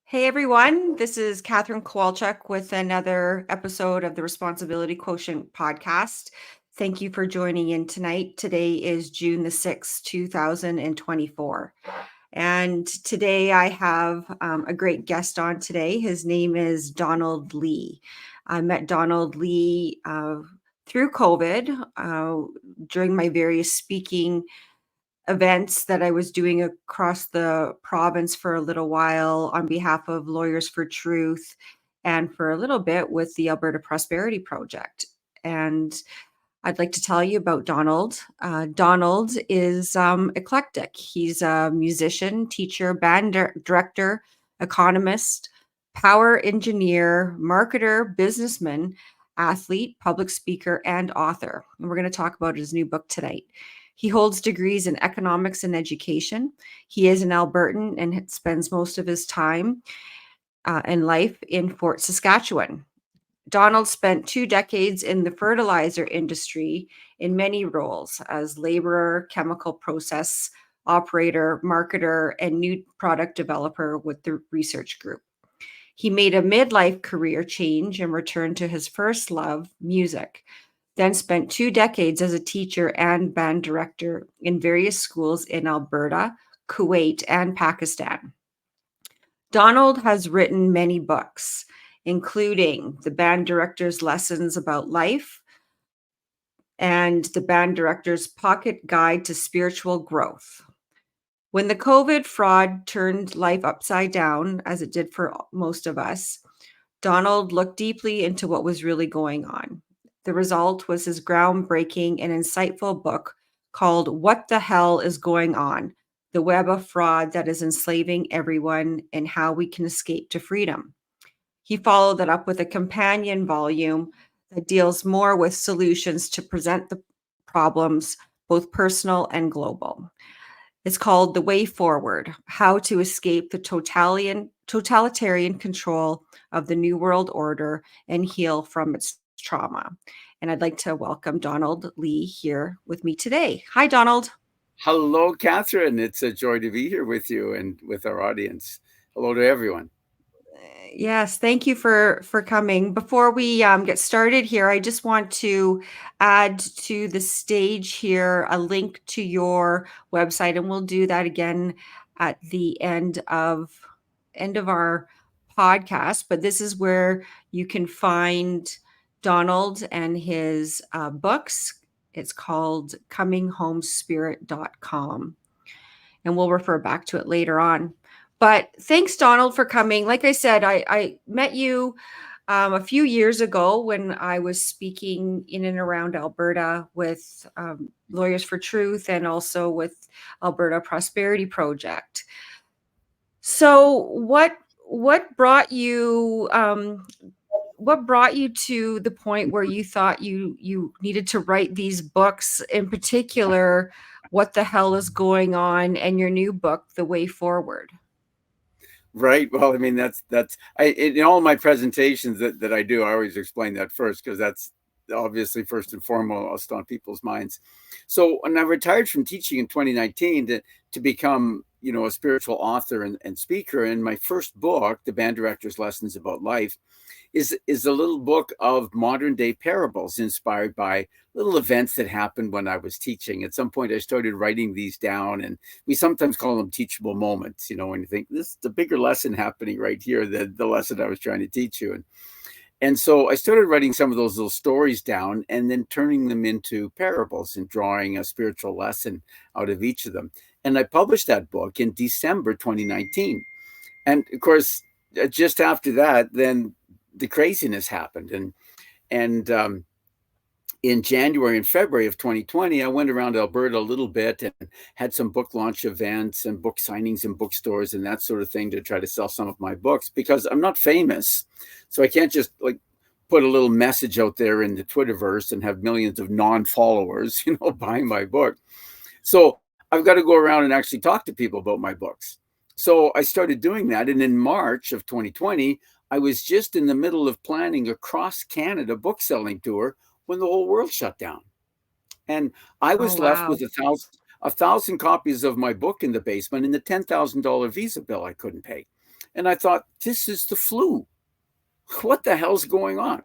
Hey everyone, this is Katherine Kowalczyk with another episode of the Responsibility Quotient podcast. Thank you for joining in tonight. Today is June the 6th, 2024. And today I have a great guest on today. His name is Donald Lee. I met Donald Lee through COVID during my various speaking events that I was doing across the province for a little while on behalf of Lawyers for Truth and for a little bit with the Alberta Prosperity Project. And I'd like to tell you about Donald. Donald is eclectic. He's a musician, teacher, band director, economist, power engineer, marketer, businessman, athlete, public speaker, and author. And we're going to talk about his new book tonight. He holds degrees in economics and education. He is an Albertan and spends most of his time and life in Fort Saskatchewan. Donald spent 2 decades in the fertilizer industry in many roles as laborer, chemical process operator, marketer, and new product developer with the research group. He made a midlife career change and returned to his first love, music, then spent 2 decades as a teacher and band director in various schools in Alberta, Kuwait, and Pakistan. Donald has written many books, including The Band Director's Lessons About Life and The Band Director's Pocket Guide to Spiritual Growth. When the COVID fraud turned life upside down, as it did for most of us, Donald looked deeply into what was really going on. The result was his groundbreaking and insightful book called What the Hell is Going On? The Web of Fraud That is Enslaving Everyone and How We Can Escape to Freedom. He followed that up with a companion volume that deals more with solutions to present the problems, both personal and global. It's called The Way Forward: How to Escape the Totalitarian Control of the New World Order and Heal from its Trauma. And I'd like to welcome Donald Lee here with me today. Hi, Donald. Hello, Catherine. It's a joy to be here with you and with our audience. Hello to everyone. Yes, thank you for coming. Before we get started here, I just want to add to the stage here a link to your website, and we'll do that again at the end of our podcast. But this is where you can find Donald and his books. It's called cominghomespirit.com, and we'll refer back to it later on. But thanks, Donald, for coming. Like I said, I met you a few years ago when I was speaking in and around Alberta with Lawyers for Truth and also with Alberta Prosperity Project. So, what brought you to the point where you thought you needed to write these books, in particular, What the Hell is Going On, and your new book, The Way Forward? Right. Well, I mean, in all my presentations that I do, I always explain that first because that's obviously first and foremost on people's minds. So when I retired from teaching in 2019 to become, a spiritual author and speaker, and my first book, The Band Director's Lessons About Life, is a little book of modern day parables inspired by little events that happened when I was teaching. At some point, I started writing these down, and we sometimes call them teachable moments. When you think this is the bigger lesson happening right here, the lesson I was trying to teach you. And so I started writing some of those little stories down and then turning them into parables and drawing a spiritual lesson out of each of them. And I published that book in December 2019. And of course, just after that, then the craziness happened. And in January and February of 2020, I went around Alberta a little bit and had some book launch events and book signings in bookstores and that sort of thing to try to sell some of my books because I'm not famous. So I can't just put a little message out there in the Twitterverse and have millions of non-followers, buying my book. So I've got to go around and actually talk to people about my books. So I started doing that. And in March of 2020, I was just in the middle of planning a cross-Canada book selling tour when the whole world shut down. And I Oh, was left with wow. 1,000 copies of my book in the basement and the $10,000 Visa bill I couldn't pay. And I thought, this is the flu. What the hell's going on?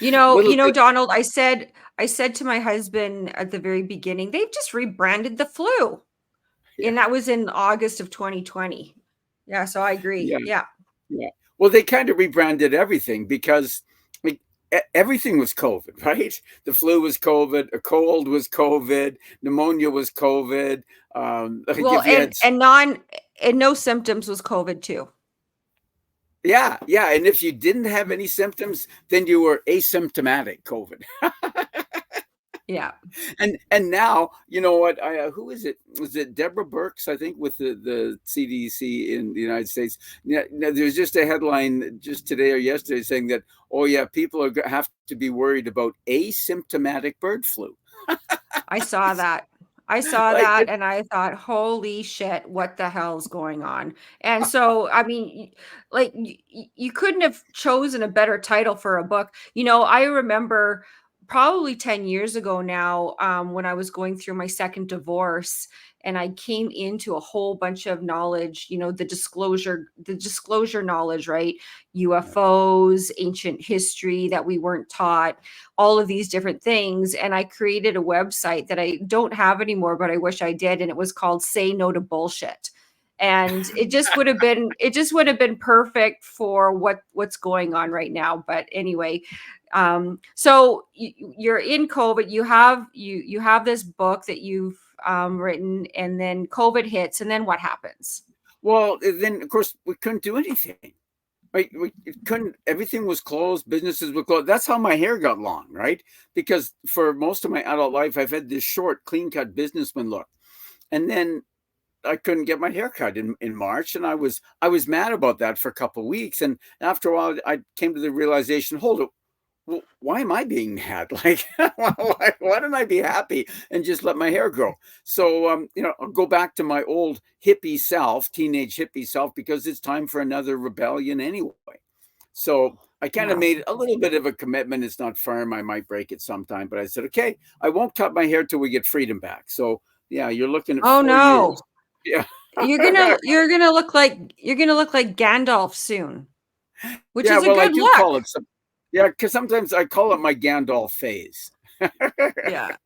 Little did, Donald, I said to my husband at the very beginning, they've just rebranded the flu. yeah, And that was in August of 2020. Yeah, so I agree. yeah, Yeah. yeah. Well, they kind of rebranded everything because like, everything was COVID, right? The flu was COVID, a cold was COVID, pneumonia was COVID. Like Well, if you had, and no symptoms was COVID too. yeah, yeah, and if you didn't have any symptoms, then you were asymptomatic COVID. Yeah. And now, you know what? Who is it? Was it Deborah Birx? I think with the CDC in the United States. Yeah, there's just a headline just today or yesterday saying that, oh yeah, people have to be worried about asymptomatic bird flu. I saw that. I saw Like that and I thought, "Holy shit, what the hell's going on?" And so, I mean, you couldn't have chosen a better title for a book. I remember probably 10 years ago now, when I was going through my second divorce and I came into a whole bunch of knowledge, the disclosure knowledge, right? UFOs, ancient history that we weren't taught, all of these different things. And I created a website that I don't have anymore, but I wish I did. And it was called Say No to Bullshit. And it just would have been perfect for what's going on right now. But anyway, so you're in COVID. You have this book that you've written, and then COVID hits, and then what happens? well, then of course we couldn't do anything. Right, we couldn't. Everything was closed. Businesses were closed. That's how my hair got long, right? Because for most of my adult life, I've had this short, clean-cut businessman look, and then I couldn't get my hair cut in March, and I was mad about that for a couple of weeks. And after a while, I came to the realization: hold it, well, why am I being mad? Like, why don't I be happy and just let my hair grow? So, I'll go back to my old hippie self, teenage hippie self, because it's time for another rebellion anyway. So I kind of Yeah. made a little bit of a commitment. It's not firm. I might break it sometime, but I said, okay, I won't cut my hair till we get freedom back. So yeah, you're looking at Oh 4 years. no. Yeah. You're gonna look like Gandalf soon, which Yeah. is a Well, I good do look. call it some, yeah, because sometimes I call it my Gandalf phase. Yeah.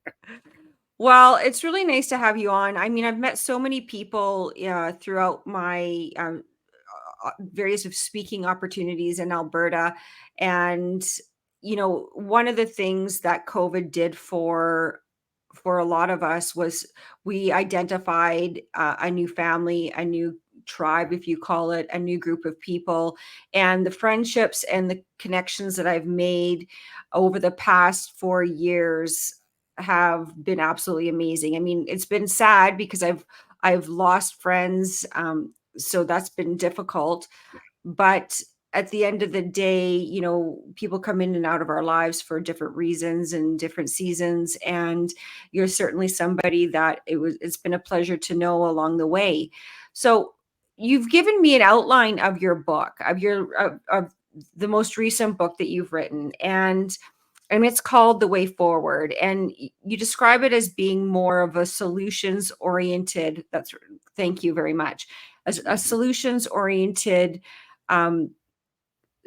Well, it's really nice to have you on. I mean, I've met so many people throughout my various of speaking opportunities in Alberta. And, one of the things that COVID did for a lot of us was we identified a new family, a new tribe, if you call it, a new group of people. And the friendships and the connections that I've made over the past 4 years have been absolutely amazing. I mean, it's been sad because I've lost friends, so that's been difficult. But at the end of the day, people come in and out of our lives for different reasons and different seasons. And you're certainly somebody that it's been a pleasure to know along the way. So you've given me an outline of your book, of the most recent book that you've written. And it's called The Way Forward. And you describe it as being more of a solutions oriented. Thank you very much. A solutions oriented um,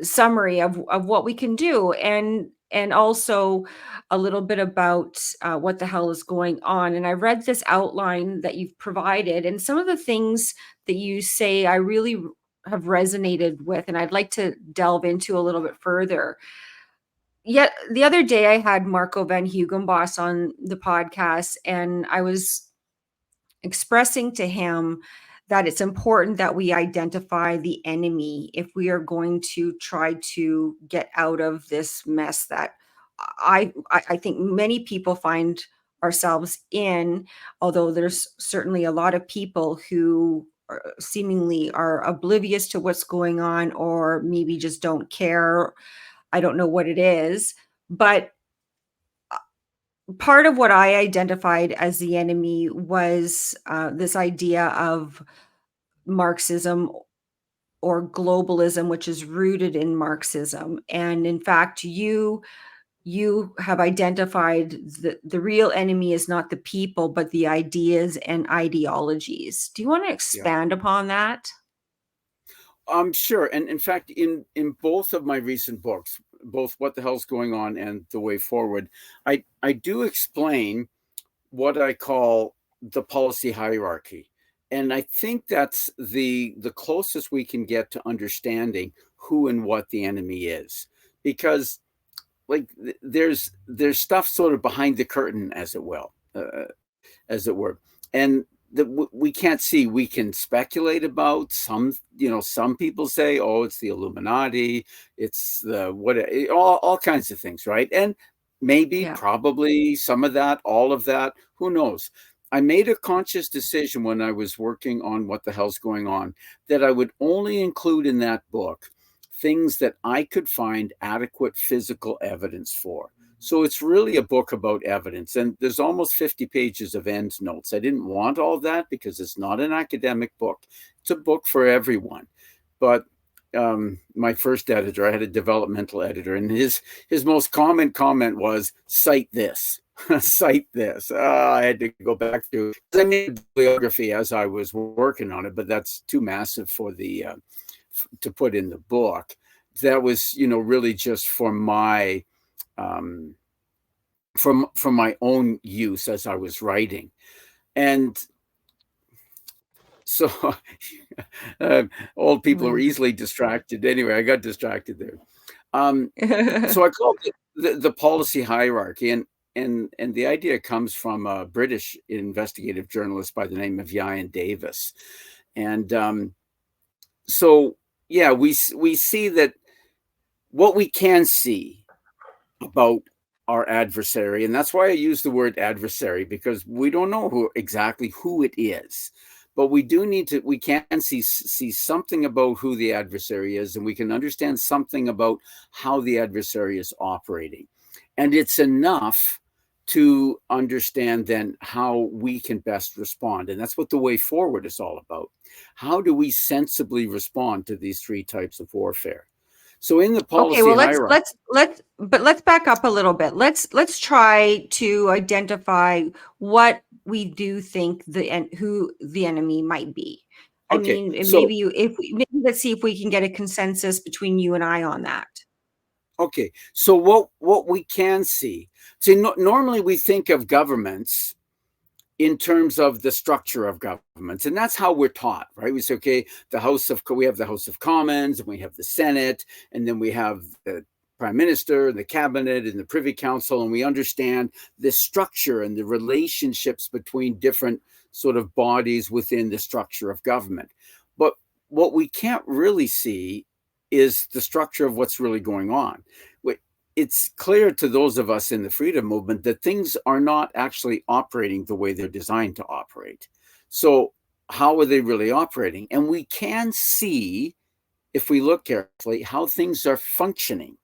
summary of what we can do, and also a little bit about what the hell is going on. And I read this outline that you've provided, and some of the things that you say I really have resonated with, and I'd like to delve into a little bit further. Yet the other day I had Marco van Hugenbos on the podcast, and I was expressing to him that it's important that we identify the enemy if we are going to try to get out of this mess that I think many people find ourselves in, although there's certainly a lot of people who seemingly are oblivious to what's going on, or maybe just don't care. I don't know what it is, but part of what I identified as the enemy was this idea of Marxism or globalism, which is rooted in Marxism. And in fact, you you have identified the real enemy is not the people, but the ideas and ideologies. Do you want to Yeah. expand upon that? Sure. And in fact, in both of my recent books, both What the Hell's Going On and The Way Forward, I do explain what I call the policy hierarchy. And I think that's the closest we can get to understanding who and what the enemy is. Because like there's stuff sort of behind the curtain, as it were, and that we can't see. We can speculate about some. Some people say, "Oh, it's the Illuminati, it's the what," all kinds of things, right? And maybe, Yeah. probably some of that, all of that. Who knows? I made a conscious decision when I was working on What the Hell's Going On that I would only include in that book things that I could find adequate physical evidence for. So it's really a book about evidence, and there's almost 50 pages of end notes. I didn't want all that because it's not an academic book. It's a book for everyone. But my first editor, I had a developmental editor, and his most common comment was, "Cite this." Cite this. I had to go back through. I made a bibliography as I was working on it, but that's too massive for the to put in the book. That was, really just for my um, from my own use as I was writing. And so old people are Mm. easily distracted. Anyway, I got distracted there. Um, so I called it the policy hierarchy, and the idea comes from a British investigative journalist by the name of Ian Davis. And so yeah, we see that what we can see about our adversary, and that's why I use the word adversary, because we don't know exactly who it is, but we can see something about who the adversary is, and we can understand something about how the adversary is operating, and it's enough to understand then how we can best respond. And that's what The Way Forward is all about. How do we sensibly respond to these three types of warfare? So in the Okay, policy well let's hierarchy. let's let's but let's back up a little bit. Let's try to identify what we do think who the enemy might be. I Okay, mean, and so maybe let's see if we can get a consensus between you and I on that. what we can see, normally we think of governments in terms of the structure of governments, and that's how we're taught, right? We say, okay, we have the House of Commons, and we have the Senate, and then we have the Prime Minister, the Cabinet, and the Privy Council, and we understand the structure and the relationships between different sort of bodies within the structure of government. But what we can't really see is the structure of what's really going on. It's clear to those of us in the freedom movement that things are not actually operating the way they're designed to operate. So, how are they really operating? And we can see, if we look carefully, how things are functioning.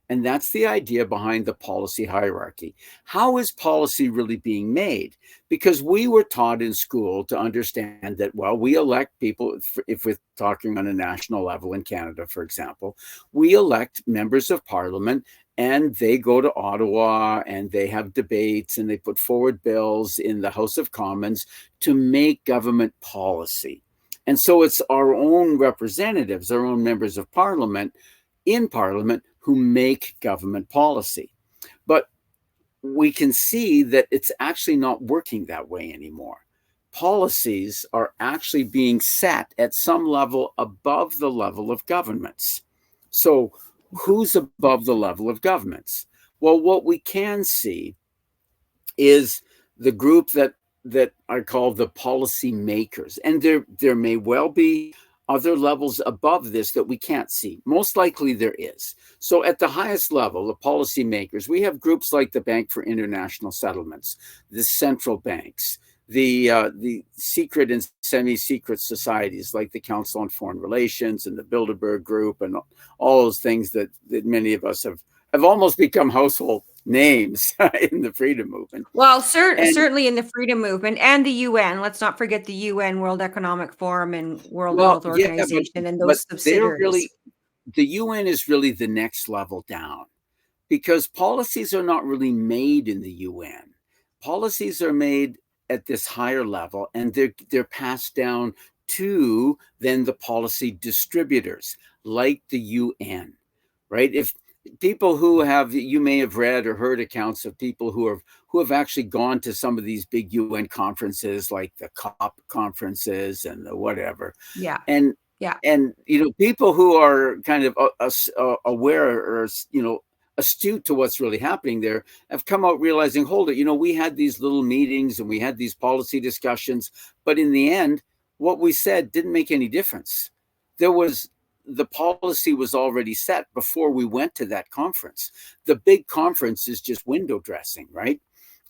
And that's the idea behind the policy hierarchy. How is policy really being made? Because we were taught in school to understand that, well, we elect people, if we're talking on a national level in Canada, for example, we elect members of parliament, and they go to Ottawa and they have debates and they put forward bills in the House of Commons to make government policy. And so it's our own representatives, our own members of parliament in parliament who make government policy. But we can see that it's actually not working that way anymore. Policies are actually being set at some level above the level of governments. So, who's above the level of governments? Well, what we can see is the group that I call the policy makers, and there may well be other levels above this that we can't see. Most likely there is. So at the highest level, the policy makers, we have groups like the Bank for International Settlements, the central banks, the secret and semi-secret societies like the Council on Foreign Relations and the Bilderberg Group, and all those things that many of us have almost become household names in the freedom movement. Well, And certainly in the freedom movement and the UN. Let's not forget the UN, World Economic Forum, and World well, Health yeah, Organization, and but those they're subsidiaries. really, the UN is really the next level down, because policies are not really made in the UN. Policies are made at this higher level, and they're passed down to then the policy distributors like the UN, right? If people who have, you may have read or heard accounts of people who have actually gone to some of these big UN conferences like the COP conferences and the whatever, Yeah. and Yeah. people who are kind of aware or astute to what's really happening there have come out realizing, hold it, we had these little meetings and we had these policy discussions, but in the end what we said didn't make any difference. The policy was already set before we went to that conference. The big conference is just window dressing, right?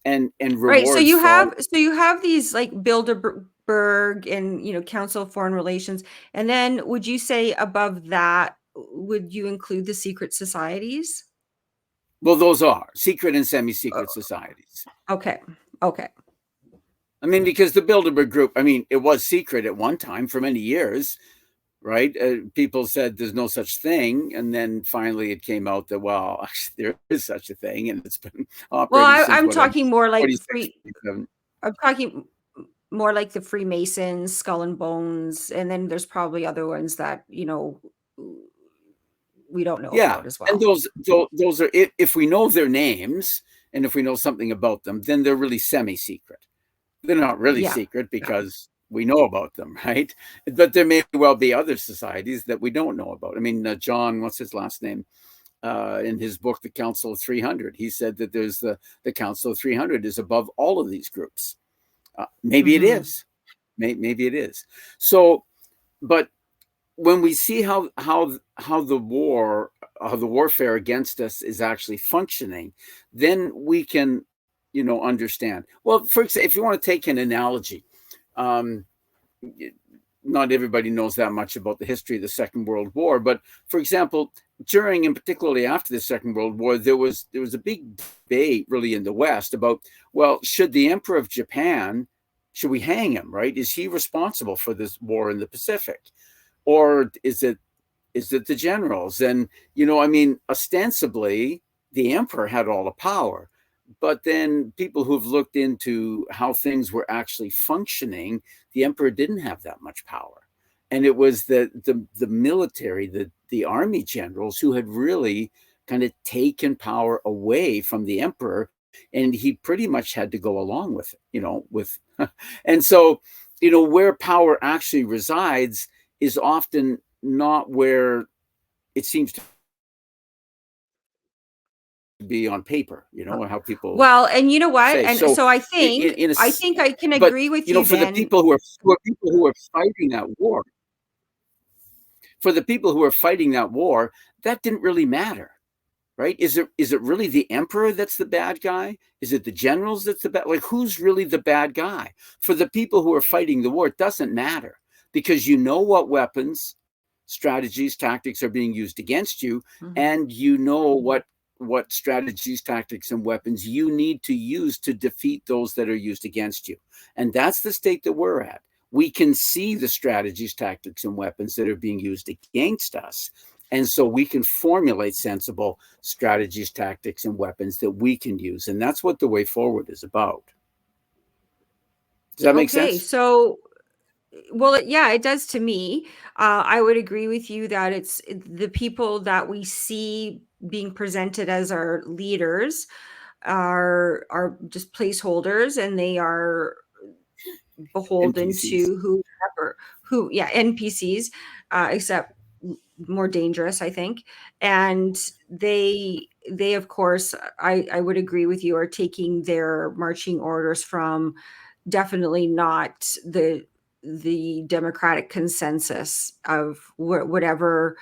And Right. So rewards you for all. have these like Bilderberg and Council of Foreign Relations, and then would you say above that would you include the secret societies? Well, those are secret and Uh, semi-secret societies. okay. Okay. I mean, because the Bilderberg Group, I mean, it was secret at one time for many years, right? People said there's no such thing. And then finally it came out that, well, actually, there is such a thing. And it's been Well, operating since I'm whatever, talking more like 46, 47. I'm talking more like the Freemasons, Skull and Bones, and then there's probably other ones that, we don't know Yeah. about as And well. those are, if we know their names and if we know something about them, then they're really semi-secret. They're not really Yeah. secret Yeah. because we know about them, right? But there may well be other societies that we don't know about. I mean, John, what's his last name? In his book, The Council of 300, he said that there's the Council of 300 is above all of these groups. Maybe it Mhm. is. Maybe it is. So, but when we see how the warfare against us is actually functioning, then we can understand. Well, for example, if you want to take an analogy, um, not everybody knows that much about the history of the Second World War, but for example, during and particularly after the Second World War, there was a big debate really in the West about, well, should the Emperor of Japan, should we hang him, right? Is he responsible for this war in the Pacific? Or is it the generals? And I mean, ostensibly the emperor had all the power, but then people who've looked into how things were actually functioning, the emperor didn't have that much power, and it was the military, the army generals who had really kind of taken power away from the emperor, and he pretty much had to go along with it, with and so where power actually resides is often not where it seems to be on paper, Uh, how people well, and you know what? say. And So so in a, I think I can but agree with you for the then. people who are fighting that war, for the people who are fighting that war, that didn't really matter, right? Is it really the emperor that's the bad guy? Is it the generals that's the bad? Like, who's really the bad guy? For the people who are fighting the war, it doesn't matter, because you know what weapons, strategies, tactics are being used against you, Mhm. and you know what strategies, tactics, and weapons you need to use to defeat those that are used against you. And that's the state that we're at. We can see the strategies, tactics, and weapons that are being used against us. And so we can formulate sensible strategies, tactics, and weapons that we can use. And that's what the way forward is about. Does that make Okay, sense? so well, yeah, it does to me. I would agree with you that the people that we see being presented as our leaders are just placeholders, and they are beholden NPCs. to yeah, NPCs, except more dangerous, I think. And they of course, I would agree with you, are taking their marching orders from definitely not the democratic consensus of whatever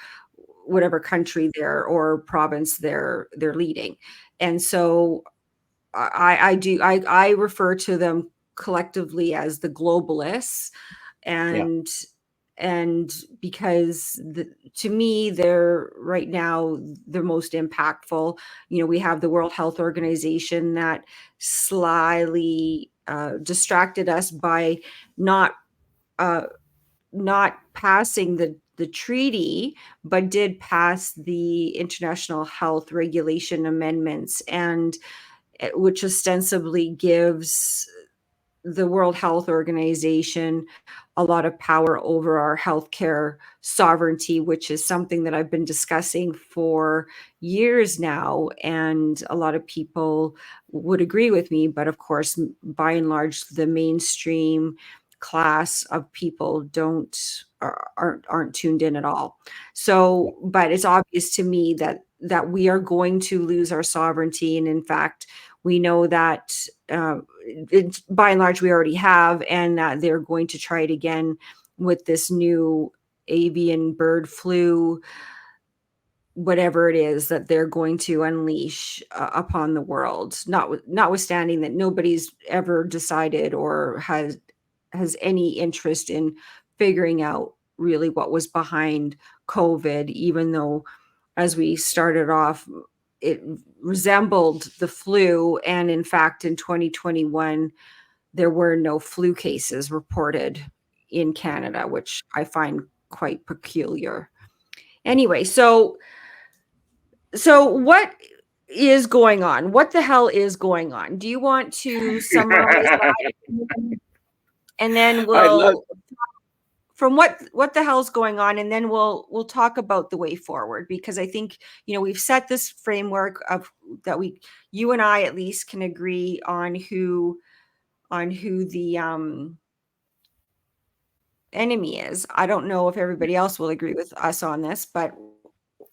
country they're or province they're leading. And so I refer to them collectively as the globalists, Yeah. and because to me they're right now the most impactful. We have the World Health Organization that slyly distracted us by not uh, not passing the treaty, but did pass the International Health Regulation Amendments, and which ostensibly gives the World Health Organization a lot of power over our healthcare sovereignty, which is something that I've been discussing for years now. And a lot of people would agree with me. But of course, by and large, the mainstream class of people aren't tuned in at all. So, but it's obvious to me that we are going to lose our sovereignty. And in fact, we know that by and large we already have, and that they're going to try it again with this new avian bird flu, whatever it is that they're going to unleash upon the world. Notwithstanding that nobody's ever decided or has any interest in figuring out really what was behind COVID, even though, as we started off, it resembled the flu. And in fact, in 2021, there were no flu cases reported in Canada, which I find quite peculiar. Anyway, so what is going on? What the hell is going on? Do you want to summarize that? And then I love. we'll from what the hell's going on, and then we'll talk about the way forward, because I think, we've set this framework of that you and I at least can agree on who the enemy is. I don't know if everybody else will agree with us on this, but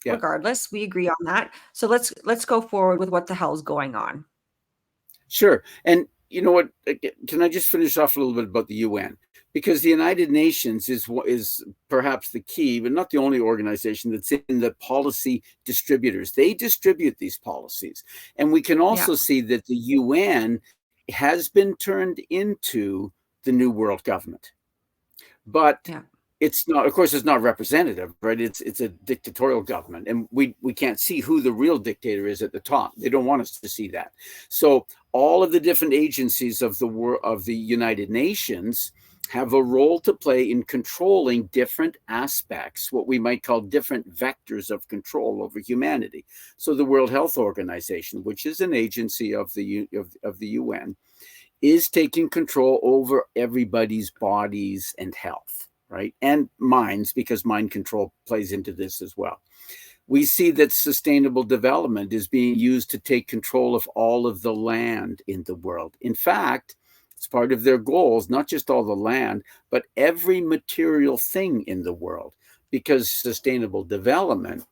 Yeah. regardless, we agree on that. So let's go forward with what the hell's going on. Sure. And you know what? Can I just finish off a little bit about the UN? Because the United Nations is perhaps the key, but not the only organization that's in the policy distributors. They distribute these policies. And we can Yeah. also see that the UN has been turned into the New World Government. But Yeah. it's not, of course, it's not representative, right? It's a dictatorial government, and we can't see who the real dictator is at the top. They don't want us to see that. So all of the different agencies of the United Nations have a role to play in controlling different aspects, what we might call different vectors of control over humanity. So the World Health Organization, which is an agency of the UN, is taking control over everybody's bodies and health, right? And minds, because mind control plays into this as well. We see that sustainable development is being used to take control of all of the land in the world. In fact, it's part of their goals, not just all the land, but every material thing in the world, because sustainable development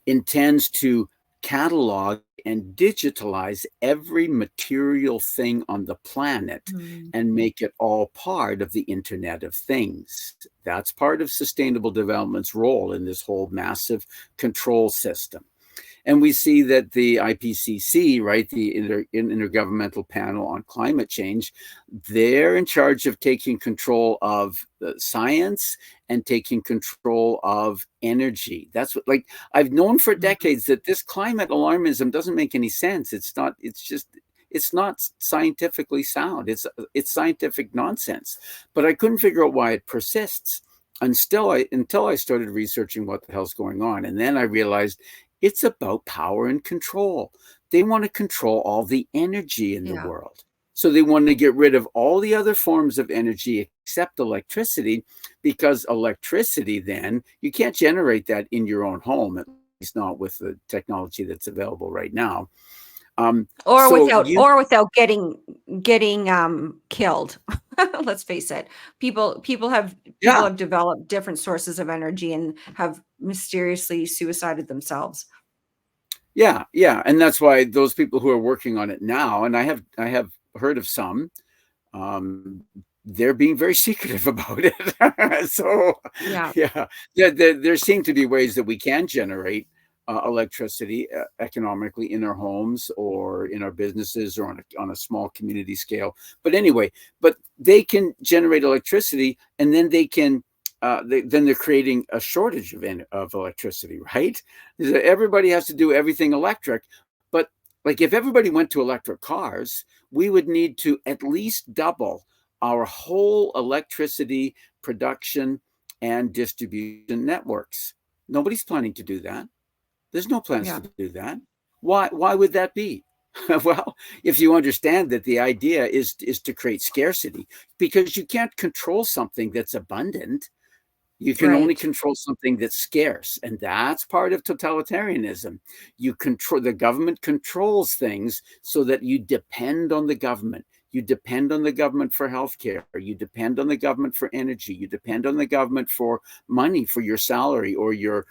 intends to catalog and digitalize every material thing on the planet and make it all part of the Internet of Things. That's part of sustainable development's role in this whole massive control system. And we see that the IPCC, right, the Intergovernmental Panel on Climate Change, they're in charge of taking control of the science and taking control of energy. That's what, like, I've known for decades that this climate alarmism doesn't make any sense. It's not scientifically sound. It's scientific nonsense. But I couldn't figure out why it persists until I started researching what the hell's going on. And then I realized it's about power and control. They want to control all the energy in the world. So they want to get rid of all the other forms of energy except electricity, because electricity, then, you can't generate that in your own home, at least not with the technology that's available right now. Or without getting killed. Let's face it. People have developed different sources of energy and have mysteriously suicided themselves. Yeah, and that's why those people who are working on it now, and I have heard of some, they're being very secretive about it. So there seem to be ways that we can generate electricity economically in our homes or in our businesses or on a small community scale. But anyway, they can generate electricity, and then they can then they're creating a shortage of electricity, right? Everybody has to do everything electric. But like, if everybody went to electric cars, we would need to at least double our whole electricity production and distribution networks. Nobody's planning to do that. There's no plans Yeah. to do that. Why would that be? Well, if you understand that the idea is to create scarcity, because you can't control something that's abundant. You can only Right. control something that's scarce, and that's part of totalitarianism. You control the government controls things so that you depend on the government. You depend on the government for healthcare. You depend on the government for energy. You depend on the government for money for your salary or your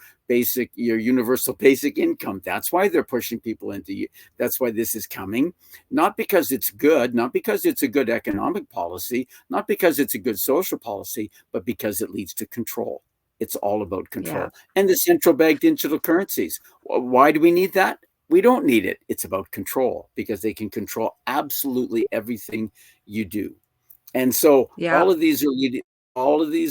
universal basic income. That's why they're pushing people into. That's why this is coming, not because it's good, not because it's a good economic policy, not because it's a good social policy, but because it leads to control. It's all about Yeah. control. And the central bank digital currencies. Why do we need that? We don't need it. It's about control because they can control absolutely everything you do. And so Yeah. all of these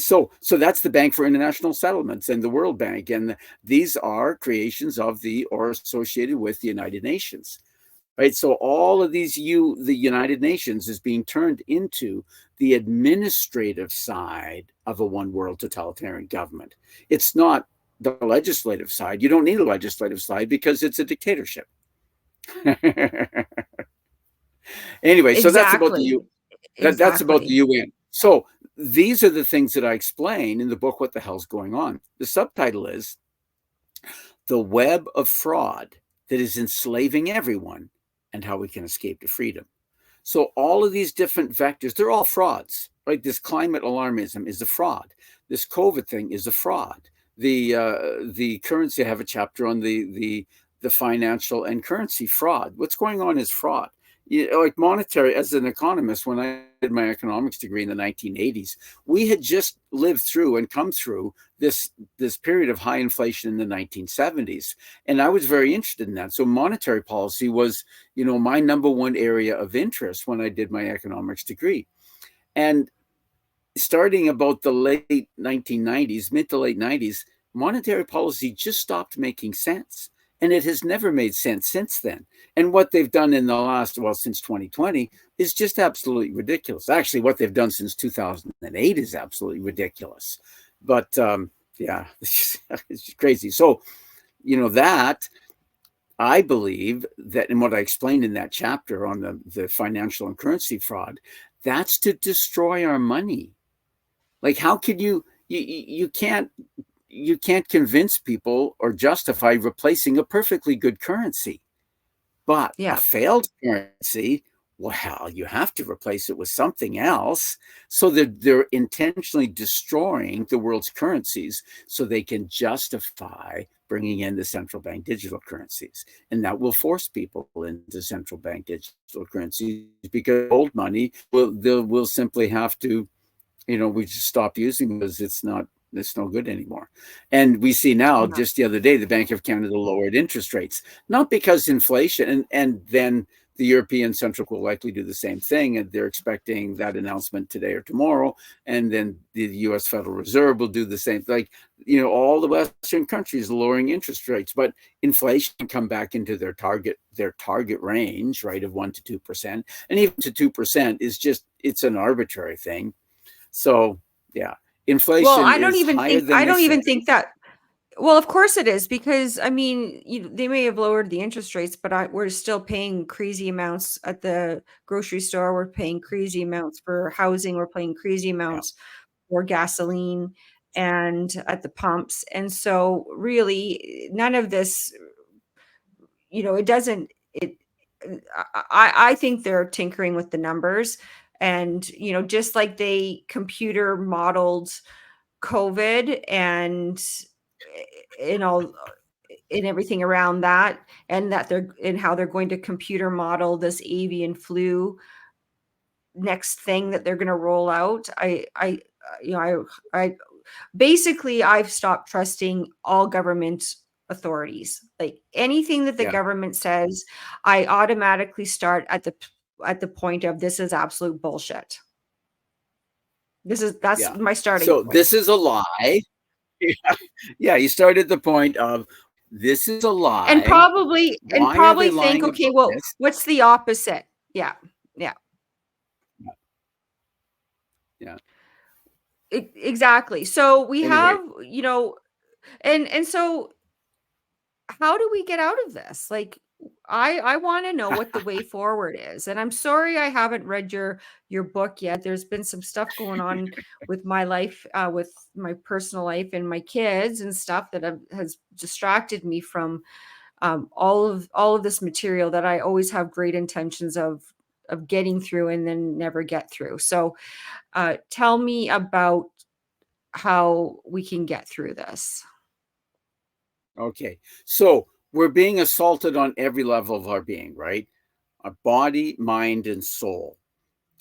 so that's the Bank for International Settlements and the World Bank, and these are creations of the or associated with the United Nations. Right. So all of the United Nations is being turned into the administrative side of a one world totalitarian government. It's not the legislative side. You don't need a legislative side because it's a dictatorship. Anyway, so Exactly. that's about the Exactly. UN. So these are the things that I explain in the book, What the Hell's Going On? The subtitle is The Web of Fraud That is Enslaving Everyone and How We Can Escape to Freedom. So all of these different vectors, they're all frauds, right? This climate alarmism is a fraud. This COVID thing is a fraud. The currency, I have a chapter on the financial and currency fraud. What's going on is fraud. Like monetary, as an economist, when I did my economics degree in the 1980s, we had just lived through and come through this period of high inflation in the 1970s, and I was very interested in that. So monetary policy was, my number one area of interest when I did my economics degree. And starting about the late 1990s, mid to late 90s, monetary policy just stopped making sense. And it has never made sense since then. And what they've done in the last, since 2020, is just absolutely ridiculous. Actually, what they've done since 2008 is absolutely ridiculous. But yeah, it's crazy. So, that I believe that, and what I explained in that chapter on the financial and currency fraud, that's to destroy our money. Like, how could you can't convince people or justify replacing a perfectly good currency, but a Yeah. failed currency, well, you have to replace it with something else. So they're intentionally destroying the world's currencies so they can justify bringing in the central bank digital currencies. And that will force people into central bank digital currencies because old money will simply have to, we just stopped using because it's no good anymore. And we see now, Yeah. just the other day, the Bank of Canada lowered interest rates, not because inflation, and then the European Central Bank will likely do the same thing, and they're expecting that announcement today or tomorrow. And then the U.S. Federal Reserve will do the same. Like, all the Western countries lowering interest rates, but inflation come back into their target range, right, of 1 to 2%, and even to 2% is it's an arbitrary thing. So yeah, Well, inflation is higher than I they don't say. even think that. Well, of course it is because I mean, they may have lowered the interest rates, but we're still paying crazy amounts at the grocery store. We're paying crazy amounts for housing. We're paying crazy Yeah, amounts for gasoline and at the pumps. And so, really, none of this, it doesn't. It. I think they're tinkering with the numbers, and just like they computer modeled COVID and all and everything around that, and how they're going to computer model this avian flu next thing that they're going to roll out. I basically I've stopped trusting all government authorities. Like anything that the yeah, government says, I automatically start at the point of this is absolute bullshit. That's yeah. my starting So point. this is a lie. Yeah, you start at the point of this is a lie. And Why are they probably think, lying okay, about well, this? what's the opposite? Yeah. Yeah. Yeah, yeah. Exactly. So we Anyway, have, and so how do we get out of this? Like, I want to know what the way forward is. And I'm sorry I haven't read your book yet. There's been some stuff going on with my life, with my personal life and my kids and stuff that has distracted me from all of this material that I always have great intentions of getting through and then never get through. So tell me about how we can get through this. okay. So we're being assaulted on every level of our being, right? Our body, mind, and soul.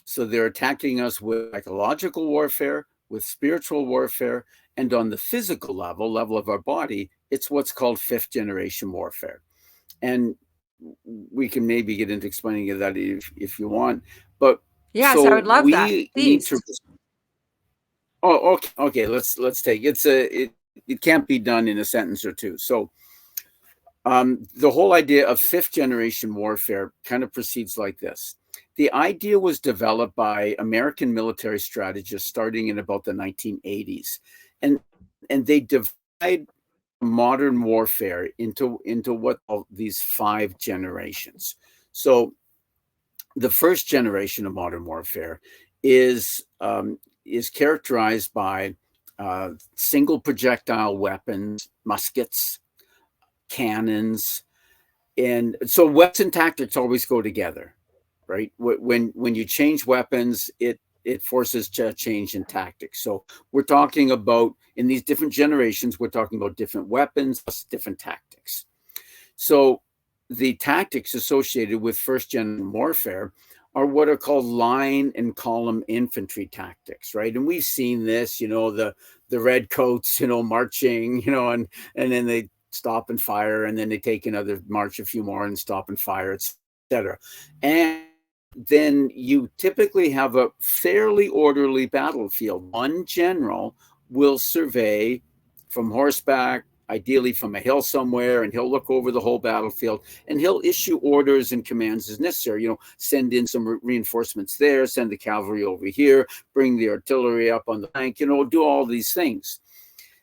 So they're attacking us with psychological warfare, with spiritual warfare, and on the physical level of our body, it's what's called fifth generation warfare. And we can maybe get into explaining that if you want. But Yes, I so would love that. we need Please. to. Oh, okay, okay. Let's take it can't be done in a sentence or two. So the whole idea of fifth generation warfare kind of proceeds like this. The idea was developed by American military strategists starting in about the 1980s, and they divide modern warfare into what are these five generations. So the first generation of modern warfare is characterized by single projectile weapons, muskets, cannons, and so weapons and tactics always go together, right? When you change weapons, it forces a change in tactics. So we're talking about in these different generations, we're talking about different weapons, different tactics. So the tactics associated with first gen warfare are what are called line and column infantry tactics, right? And we've seen this, the red coats, marching, and then they stop and fire, and then they take another march a few more and stop and fire, etc. And then you typically have a fairly orderly battlefield. One general will survey from horseback, ideally from a hill somewhere, and he'll look over the whole battlefield and he'll issue orders and commands as necessary. Send in some reinforcements there, send the cavalry over here, bring the artillery up on the flank, do all these things.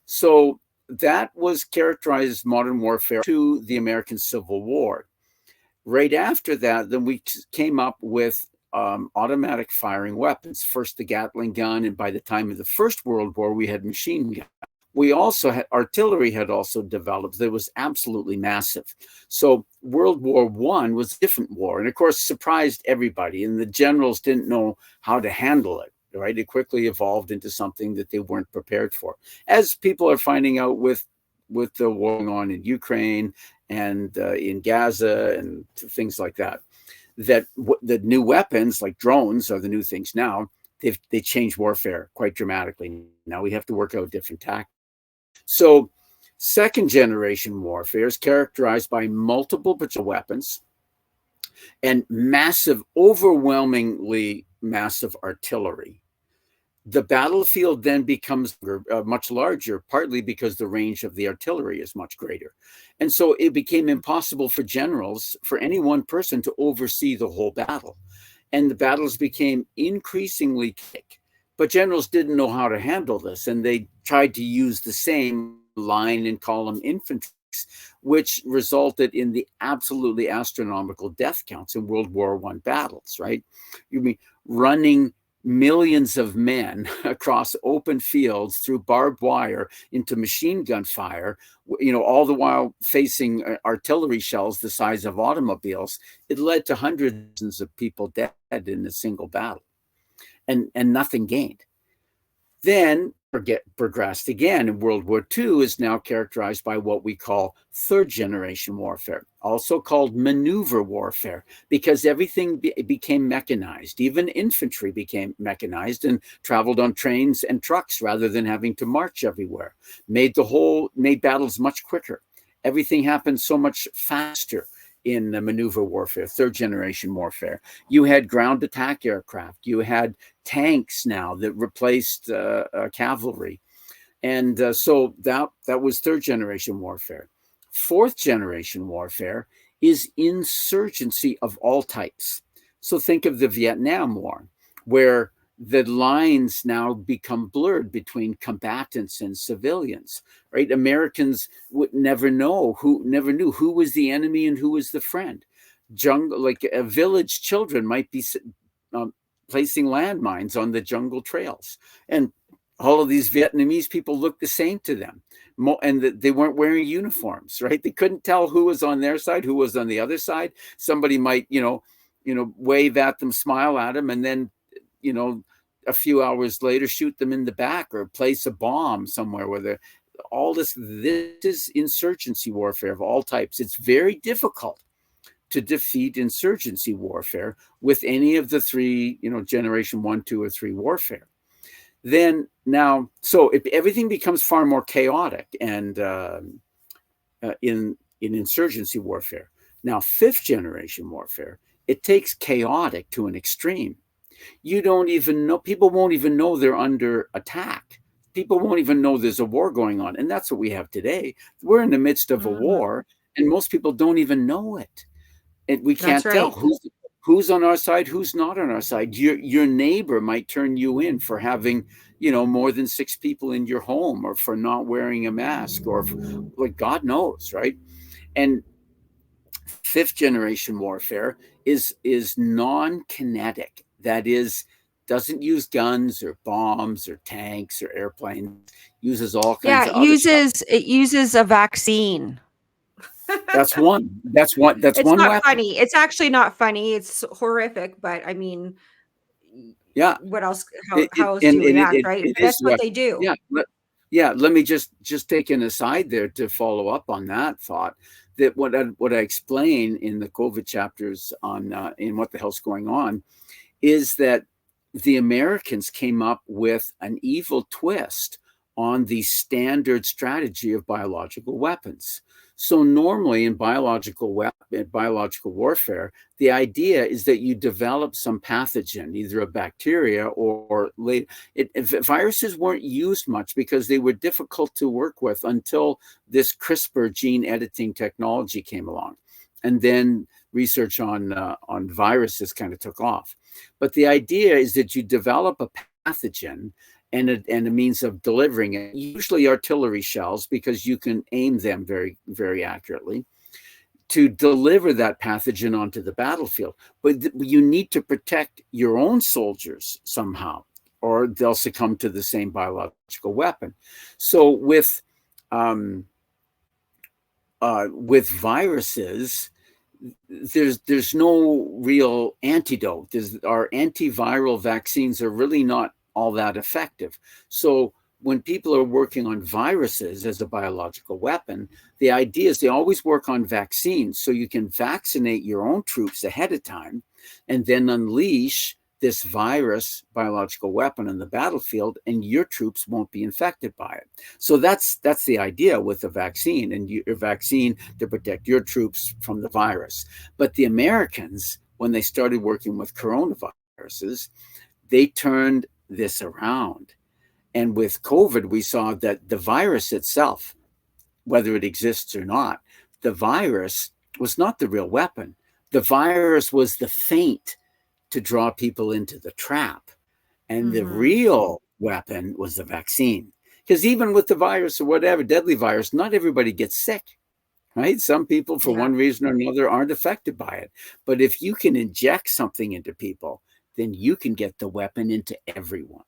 So that was characterized as modern warfare to the American Civil War. Right after that, then we came up with automatic firing weapons. First, the Gatling gun, and by the time of the First World War, we had machine guns. We also had artillery had also developed that was absolutely massive. So World War I was a different war, and of course surprised everybody. And the generals didn't know how to handle it. Right, it quickly evolved into something that they weren't prepared for, as people are finding out with the war going on in Ukraine and in Gaza and things like that. That the new weapons like drones are the new things now. They changed warfare quite dramatically. Now we have to work out different tactics. So, second generation warfare is characterized by multiple weapons and massive, overwhelmingly massive artillery. The battlefield then becomes much larger, partly because the range of the artillery is much greater. And so it became impossible for generals, for any one person to oversee the whole battle. And the battles became increasingly quick. But generals didn't know how to handle this, and they tried to use the same line and column infantry, which resulted in the absolutely astronomical death counts in World War I battles, right? You mean running millions of men across open fields through barbed wire into machine gun fire, all the while facing artillery shells the size of automobiles. It led to hundreds of people dead in a single battle, and nothing gained. Then progressed again, and World War II is now characterized by what we call third generation warfare, also called maneuver warfare, because everything became mechanized. Even infantry became mechanized and traveled on trains and trucks rather than having to march everywhere. Made battles much quicker. Everything happened so much faster in maneuver warfare, third generation warfare. You had ground attack aircraft. You had tanks now that replaced cavalry. And so that was third generation warfare. Fourth generation warfare is insurgency of all types. So think of the Vietnam War, where the lines now become blurred between combatants and civilians, right? Americans would never knew who was the enemy and who was the friend. Jungle, like village children might be um, placing landmines on the jungle trails, and all of these Vietnamese people looked the same to them, and they weren't wearing uniforms, right? They couldn't tell who was on their side, who was on the other side. Somebody might, wave at them, smile at them, and then, you know, a few hours later, shoot them in the back or place a bomb somewhere where they're all this is insurgency warfare of all types. It's very difficult to defeat insurgency warfare with any of the three, generation 1, 2, or 3 warfare. Then now, so everything becomes far more chaotic and in insurgency warfare. Now, 5th-generation warfare, it takes chaotic to an extreme. You don't even know, people won't even know they're under attack. People won't even know there's a war going on. And that's what we have today. We're in the midst of a Mhm. war, and most people don't even know it. And we That's can't tell right. who's on our side, who's not on our side. Your neighbor might turn you in for having, more than 6 people in your home, or for not wearing a mask, or like God knows, right? And 5th-generation warfare is non-kinetic. That is, doesn't use guns or bombs or tanks or airplanes. Uses all kinds Yeah, of other stuff. it uses a vaccine. That's one. That's one. That's It's one not weapon. funny. It's actually not funny. It's horrific, but I mean, Yeah. what else It how else do and you and react, right? it But is that's what what. they do. Yeah. Let me just take an aside there to follow up on that thought. That what I explain in the COVID chapters on in What the Hell's Going On is that the Americans came up with an evil twist on the standard strategy of biological weapons. So normally in biological warfare, the idea is that you develop some pathogen, either a bacteria or late. Viruses weren't used much because they were difficult to work with until this CRISPR gene editing technology came along, and then research on viruses kind of took off. But the idea is that you develop a pathogen and a means of delivering it, usually artillery shells, because you can aim them very, very accurately, to deliver that pathogen onto the battlefield. But you need to protect your own soldiers somehow, or they'll succumb to the same biological weapon. So with viruses, there's no real antidote. Our antiviral vaccines are really not all that effective. So when people are working on viruses as a biological weapon, the idea is they always work on vaccines, so you can vaccinate your own troops ahead of time and then unleash this virus biological weapon on the battlefield, and your troops won't be infected by it. So that's the idea with a vaccine, and a vaccine to protect your troops from the virus. But the Americans, when they started working with coronaviruses, they turned this around. And with COVID, we saw that the virus itself, whether it exists or not, the virus was not the real weapon. The virus was the feint to draw people into the trap. And the Mhm. real weapon was the vaccine. Because even with the virus or whatever, deadly virus, not everybody gets sick, right? Some people, for Yeah. one reason or another, aren't affected by it. But if you can inject something into people, then you can get the weapon into everyone.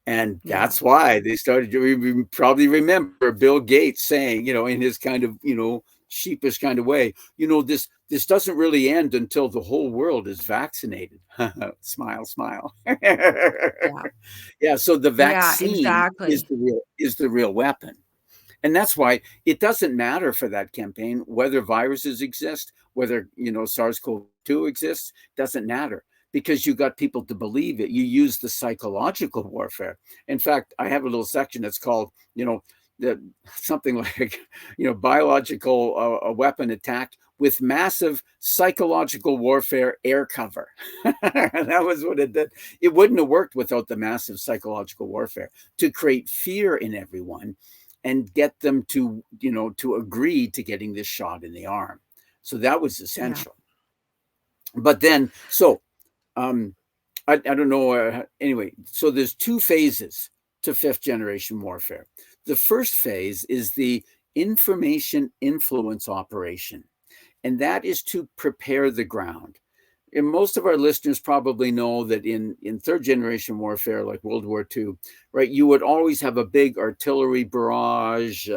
And Yeah. that's why they started. You probably remember Bill Gates saying, in his kind of, sheepish kind of way, this doesn't really end until the whole world is vaccinated. Smile, smile. Yeah. Yeah. So the Yeah, vaccine exactly. is the real weapon. And that's why it doesn't matter for that campaign whether viruses exist, whether SARS-CoV-2 exists, doesn't matter, because you got people to believe it. You use the psychological warfare. In fact, I have a little section that's called, the, something like, biological a weapon attack with massive psychological warfare air cover. That was what it did. It wouldn't have worked without the massive psychological warfare to create fear in everyone and get them to agree to getting this shot in the arm. So that was Yeah. essential. But then, so um, I don't know. Anyway, so there's two phases to fifth generation warfare. The first phase is the information influence operation, and that is to prepare the ground. And most of our listeners probably know that in third generation warfare, like World War II, right, you would always have a big artillery barrage,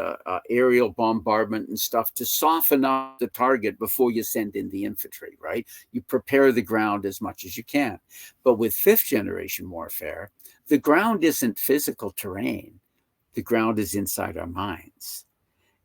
aerial bombardment and stuff to soften up the target before you send in the infantry, right? You prepare the ground as much as you can. But with fifth generation warfare, the ground isn't physical terrain, the ground is inside our minds.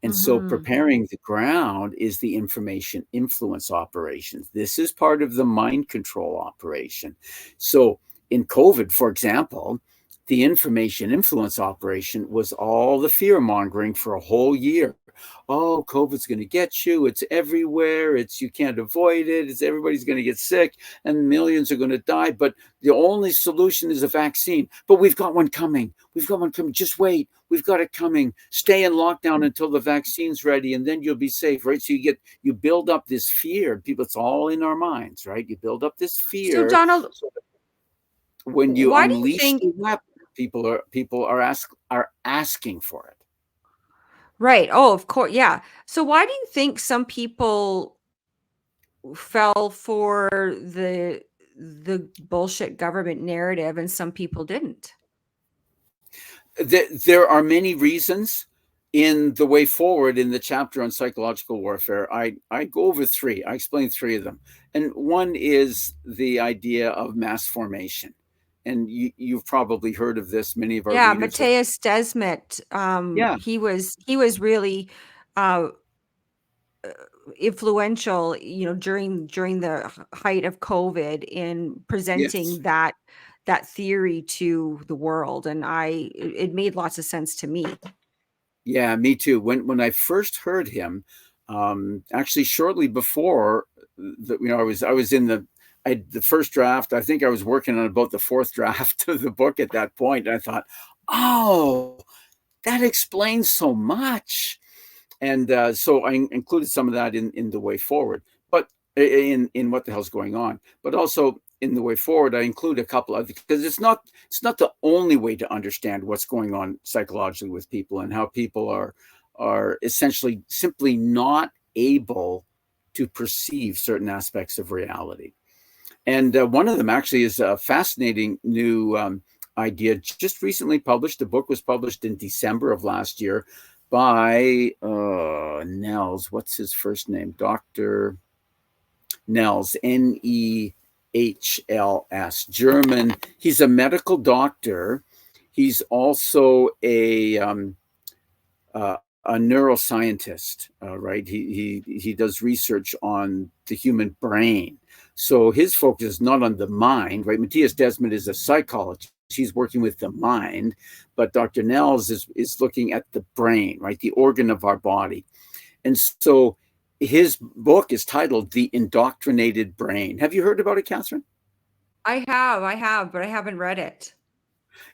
And so Mhm. preparing the ground is the information influence operations. This is part of the mind control operation. So in COVID, for example, the information influence operation was all the fear mongering for a whole year. Oh, COVID's going to get you. It's everywhere. It's you can't avoid it. It's everybody's going to get sick and millions are going to die. But the only solution is a vaccine. But we've got one coming. We've got one coming. Just wait. We've got it coming. Stay in lockdown until the vaccine's ready, and then you'll be safe, right? So you build up this fear. People, it's all in our minds, right? You build up this So, fear. Donald, So when you why do you unleash think the weapon, people are asking for it. right, oh, of course, yeah. So why do you think some people fell for the bullshit government narrative and some people didn't? There are many reasons. In the way forward in the chapter on psychological warfare, I go over three. I explain three of them. And one is the idea of mass formation. And you've probably heard of this. Many of our Yeah, readers have. Matthias Desmet, Yeah, he was really uh influential, during the height of COVID in yes. presenting that theory to the world, and it made lots of sense to me. Yeah, me too. When I first heard him, actually shortly before I was in the first draft. I think I was working on about the fourth draft of the book at that point, and I thought, oh, that explains so much. And so I included some of that in the way forward, but in what the hell's going on, but also in the way forward, I include a couple of, because it's not the only way to understand what's going on psychologically with people and how people are essentially simply not able to perceive certain aspects of reality. And one of them actually is a fascinating new idea, just recently published. The book was published in December of last year by Nels. What's his first name? Dr. Nels, Nehls, German. He's a medical doctor. He's also a neuroscientist, right? He does research on the human brain. So his focus is not on the mind, right? Matthias Desmet is a psychologist. He's working with the mind, but Dr. Nels is looking at the brain, right? The organ of our body. And so his book is titled The Indoctrinated Brain. Have you heard about it, Catherine? I have, but I haven't read it.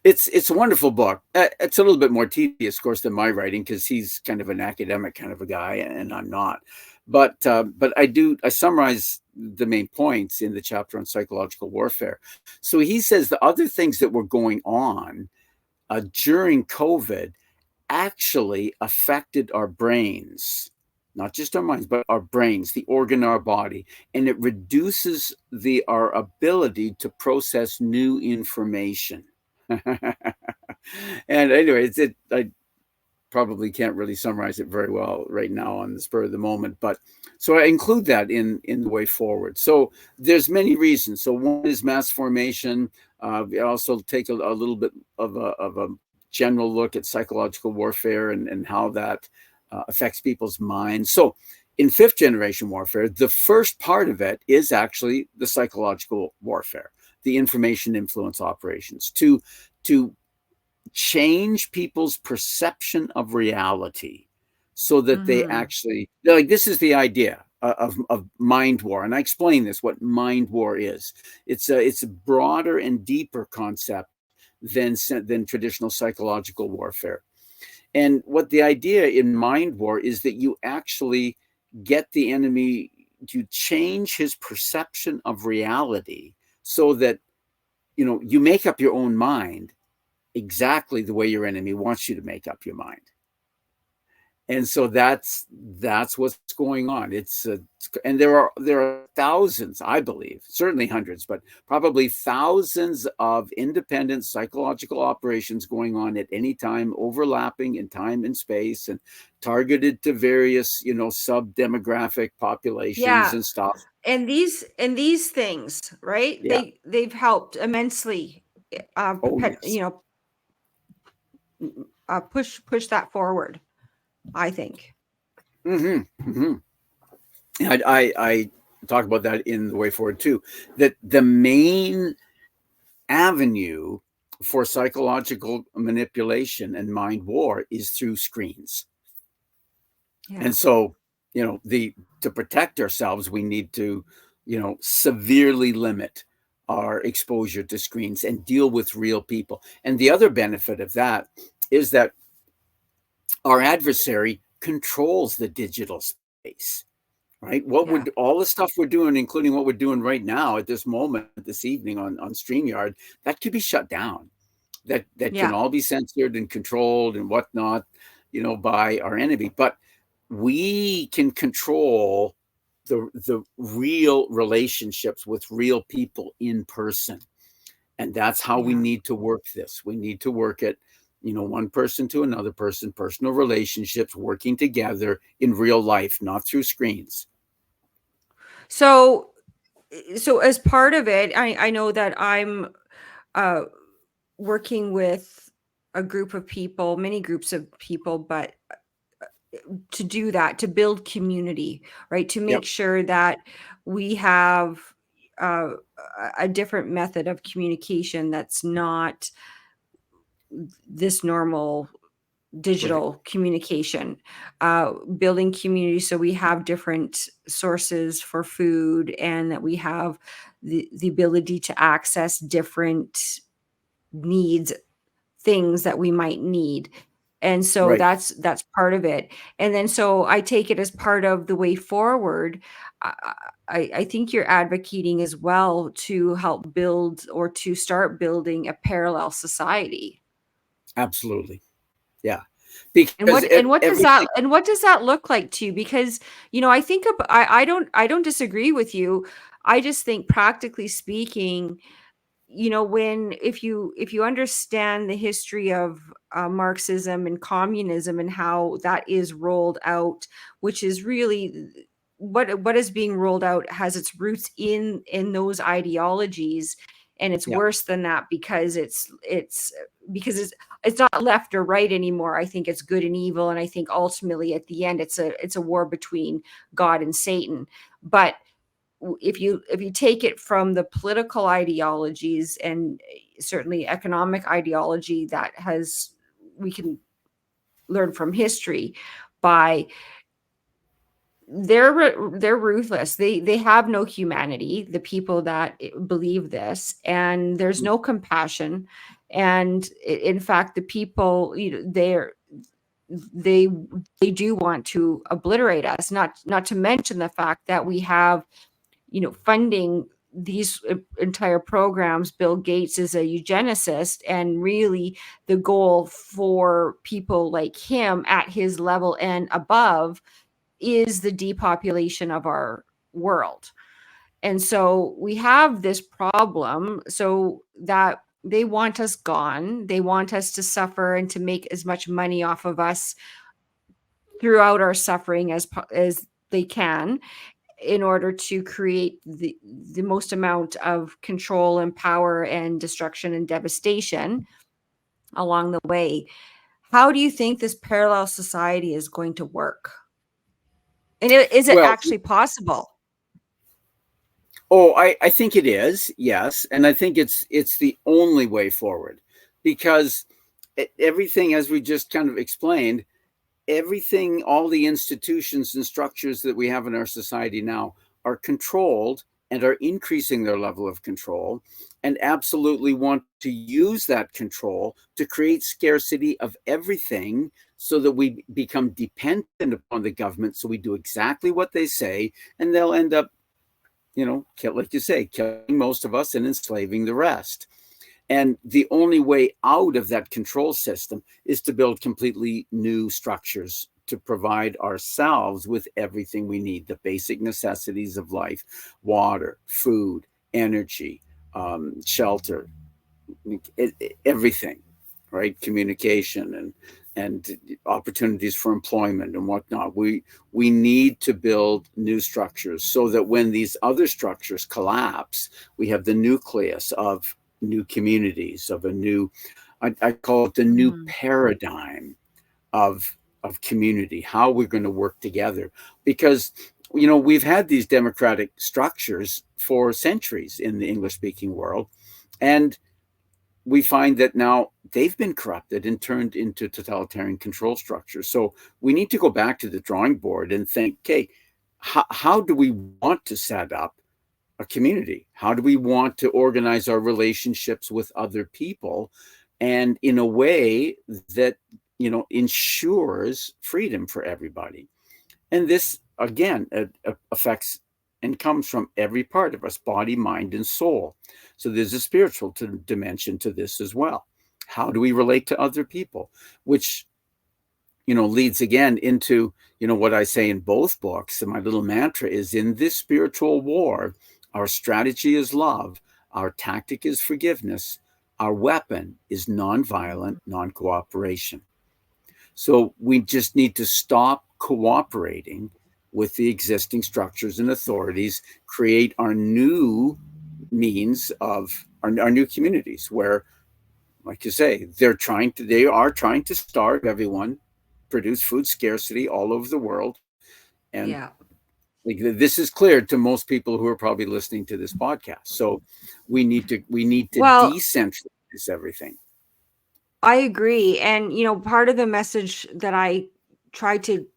It's a wonderful book. It's a little bit more tedious, of course, than my writing because he's kind of an academic kind of a guy, and I'm not. But I summarize the main points in the chapter on psychological warfare. So he says the other things that were going on during COVID actually affected our brains, not just our minds, but our brains, the organ in our body, and it reduces our ability to process new information. And anyway, I probably can't really summarize it very well right now on the spur of the moment, but so I include that in the way forward. So there's many reasons. So one is mass formation. We also take a little bit of a general look at psychological warfare and how that affects people's minds. So in fifth generation warfare, the first part of it is actually the psychological warfare, the information influence operations to change people's perception of reality so that they Mhm. actually, like, this is the idea of mind war. And I explain this, what mind war is. It's a broader and deeper concept than traditional psychological warfare. And what the idea in mind war is that you actually get the enemy to change his perception of reality so that you make up your own mind exactly the way your enemy wants you to make up your mind. And so that's what's going on. And there are thousands, I believe, certainly hundreds, but probably thousands of independent psychological operations going on at any time, overlapping in time and space, and targeted to various, sub demographic populations Yeah. and stuff. And these things, right? Yeah. They've helped immensely, Oh yes. push that forward, I think. Hmm. Hmm. I talk about that in the way forward too. That the main avenue for psychological manipulation and mind war is through screens. Yeah. And so, the to protect ourselves, we need to, severely limit our exposure to screens and deal with real people. And the other benefit of that is that our adversary controls the digital space. Right? What Yeah. would all the stuff we're doing, including what we're doing right now at this moment, this evening on StreamYard, that could be shut down. That can Yeah. all be censored and controlled and whatnot, by our enemy. But we can control the real relationships with real people in person. And that's how we Yeah. need to work this. We need to work it, one person to another person, personal relationships, working together in real life, not through screens. So so as part of it, I know that I'm uh working with a group of people, many groups of people, but to do that, to build community, right? To make Yep. sure that we have uh, a different method of communication that's not this normal Right. digital communication, building community so we have different sources for food, and that we have the ability to access different needs, things that we might need. And so Right. that's part of it. And then so I take it as part of the way forward. I, I think you're advocating as well to help build or to start building a parallel society. Absolutely. Yeah. And Because everything. what does that look like to you? Because, I think I don't disagree with you. I just think practically speaking, when if you understand the history of Marxism and communism and how that is rolled out, which is really what is being rolled out has its roots in those ideologies, and it's Yeah. worse than that because it's not left or right anymore. I think it's good and evil, and I think ultimately at the end it's a war between God and Satan. But if you take it from the political ideologies and certainly economic ideology that has we can learn from history by they're ruthless. They have no humanity, the people that believe this, and there's no compassion. And in fact, the people, they they do want to obliterate us, not to mention the fact that we have funding these entire programs. Bill Gates is a eugenicist, and really the goal for people like him at his level and above is the depopulation of our world. And so we have this problem, so that they want us gone. They want us to suffer and to make as much money off of us throughout our suffering as they can, in order to create the most amount of control and power and destruction and devastation along the way. How do you think this parallel society is going to work? And is it Well, actually possible? oh, I think it is, yes, and I think it's the only way forward, because everything, as we just kind of explained, everything, all the institutions and structures that we have in our society now are controlled and are increasing their level of control, and absolutely want to use that control to create scarcity of everything, so that we become dependent upon the government, so we do exactly what they say, and they'll end up, like you say, killing most of us and enslaving the rest. And the only way out of that control system is to build completely new structures to provide ourselves with everything we need, the basic necessities of life: water, food, energy, shelter, everything, right? Communication and opportunities for employment and whatnot. We need to build new structures so that when these other structures collapse, we have the nucleus of new communities, of a new, I call it the new Mhm. paradigm of community, how we're going to work together. Because we've had these democratic structures for centuries in the English speaking world, and we find that now they've been corrupted and turned into totalitarian control structures. So we need to go back to the drawing board and think, okay, how do we want to set up a community? How do we want to organize our relationships with other people, and in a way that ensures freedom for everybody? And this, again, affects and comes from every part of us: body, mind, and soul. So there's a spiritual dimension to this as well. How do we relate to other people? Which, leads again into, what I say in both books. And my little mantra is, in this spiritual war, our strategy is love, our tactic is forgiveness, our weapon is nonviolent non-cooperation. So we just need to stop cooperating with the existing structures and authorities, create our new means of our new communities where, like you say, they are trying to starve everyone, produce food scarcity all over the world. And Yeah. like, this is clear to most people who are probably listening to this podcast. So we need to Well, decentralize everything. I agree. And, part of the message that I try to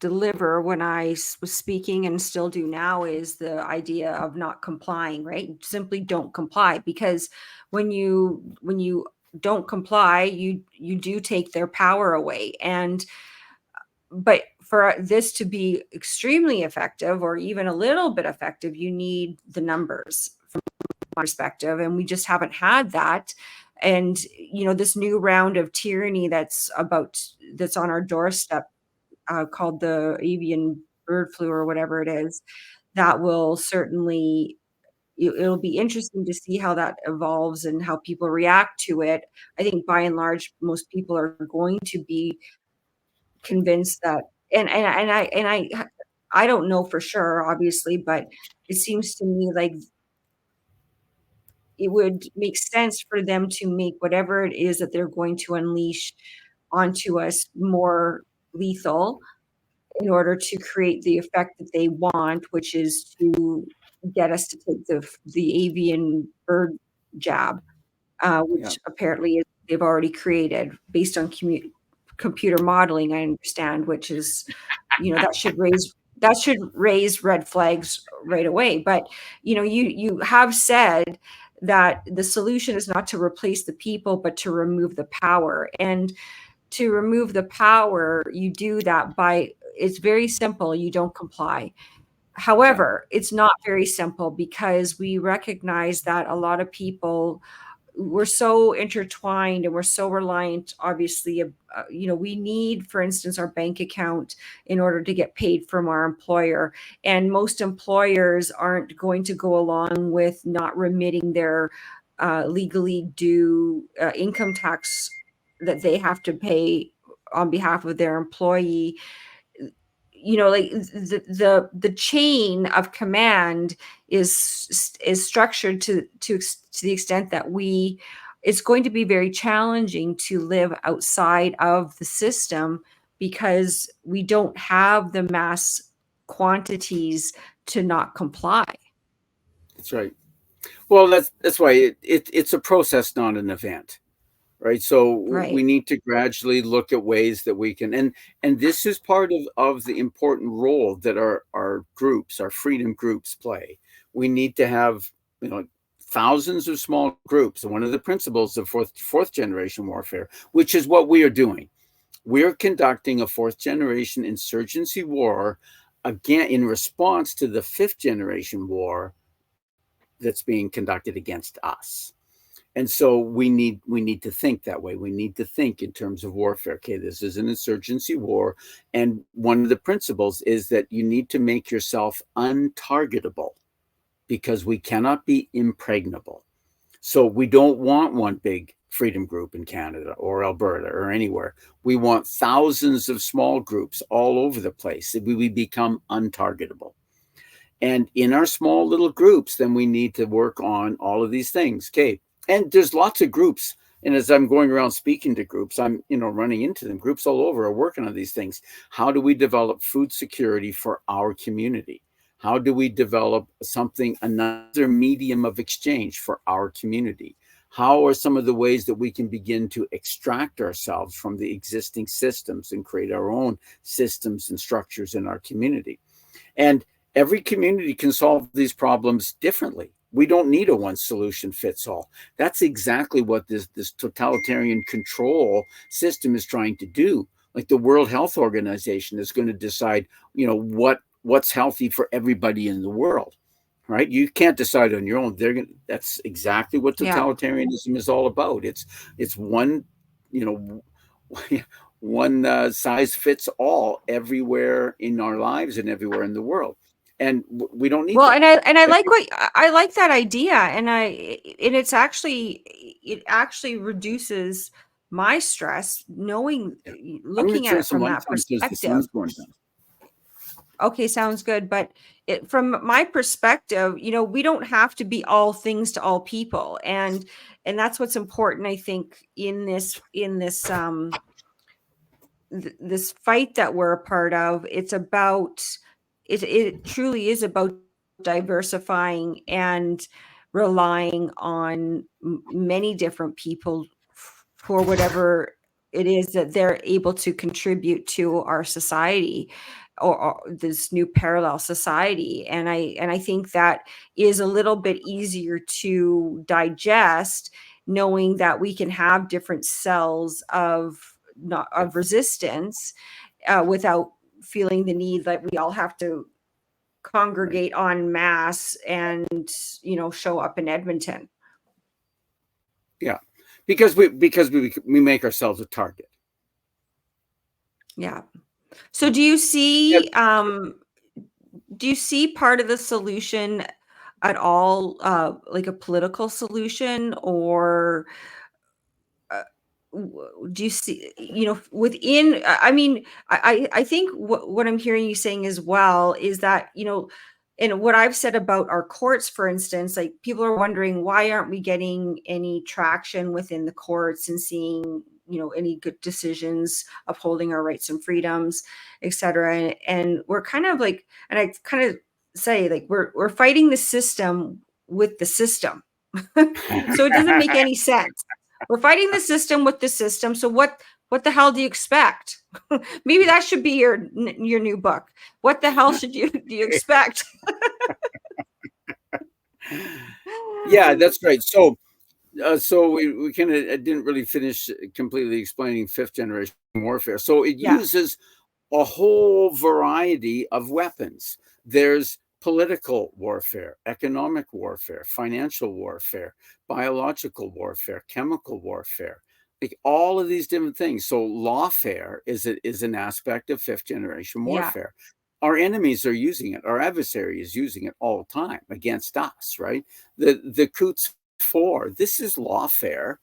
deliver when I was speaking and still do now is the idea of not complying, right? Simply don't comply, because when you don't comply, you do take their power away. And but for this to be extremely effective or even a little bit effective, you need the numbers from my perspective, and we just haven't had that. And this new round of tyranny that's on our doorstep, called the avian bird flu or whatever it is, that will certainly it'll be interesting to see how that evolves and how people react to it. I think by and large, most people are going to be convinced that, I don't know for sure, obviously, but it seems to me like it would make sense for them to make whatever it is that they're going to unleash onto us more lethal, in order to create the effect that they want, which is to get us to take the avian bird jab, Yeah. which apparently they've already created based on computer modeling, I understand, which is, that should raise red flags right away. But you have said that the solution is not to replace the people, but to remove the power. And to remove the power, you do that by, it's very simple, you don't comply. Yeah. However, it's not very simple, because we recognize that a lot of people, we're so intertwined and we're so reliant, obviously, we need, for instance, our bank account in order to get paid from our employer. And most employers aren't going to go along with not remitting their legally due income tax that they have to pay on behalf of their employee. Like the chain of command is structured to the extent that it's going to be very challenging to live outside of the system, because we don't have the mass quantities to not comply. That's right. Well, that's why it's a process, not an event, right? So we Right. need to gradually look at ways that we can, and this is part of the important role that our groups, our freedom groups, play. We need to have, thousands of small groups. And one of the principles of fourth generation warfare, which is what we are doing, we're conducting a fourth generation insurgency war, again, in response to the fifth generation war that's being conducted against us. And so we need to think that way. We need to think in terms of warfare. Okay, this is an insurgency war, and one of the principles is that you need to make yourself untargetable, because we cannot be impregnable. So we don't want one big freedom group in Canada or Alberta or anywhere. We want thousands of small groups all over the place. We become untargetable. And in our small little groups, then we need to work on all of these things. Okay. And there's lots of groups. And as I'm going around speaking to groups, I'm, running into them. Groups all over are working on these things. How do we develop food security for our community? How do we develop another medium of exchange for our community? How are some of the ways that we can begin to extract ourselves from the existing systems and create our own systems and structures in our community? And every community can solve these problems differently. We don't need a one solution fits all. That's exactly what this totalitarian control system is trying to do. Like the World Health Organization is going to decide, what's healthy for everybody in the world, right? You can't decide on your own. That's exactly what Yeah. totalitarianism is all about. It's one, you know, one size fits all everywhere in our lives and everywhere in the world, and we don't need Well, that. and I like I like that idea, and it actually reduces my stress knowing, Yeah. I'm going to looking at turn it some from lights that on because the sun's perspective. going down. Okay, sounds good. But from my perspective, we don't have to be all things to all people, and that's what's important, I think, in this fight that we're a part of. It's about it truly is about diversifying and relying on many different people for whatever it is that they're able to contribute to our society, or this new parallel society. And I think that is a little bit easier to digest, knowing that we can have different cells Yeah, of resistance, without feeling the need that we all have to right. congregate en masse and show up in Edmonton. Yeah, because we make ourselves a target. Yeah. So Yeah. Yeah. do you see part of the solution at all, like a political solution, or uh, do you see, within, I mean, I think what I'm hearing you saying as well is that, and what I've said about our courts, for instance, like people are wondering, why aren't we getting any traction within the courts and seeing, any good decisions upholding our rights and freedoms, et cetera. And we're kind of like, and I kind of say, like, we're fighting the system with the system. So it doesn't make any sense. We're fighting the system with the system. So what the hell do you expect? Maybe that should be your new book. What the hell should you do you expect? Yeah, that's right. So we kind of didn't really finish completely explaining fifth generation warfare. So it Yeah, uses a whole variety of weapons. There's political warfare, economic warfare, financial warfare, biological warfare, chemical warfare, like all of these different things. So lawfare is an aspect of fifth generation yeah, warfare. Our enemies are using it. Our adversary is using it all the time against us, right? The Coots 4, this is lawfare,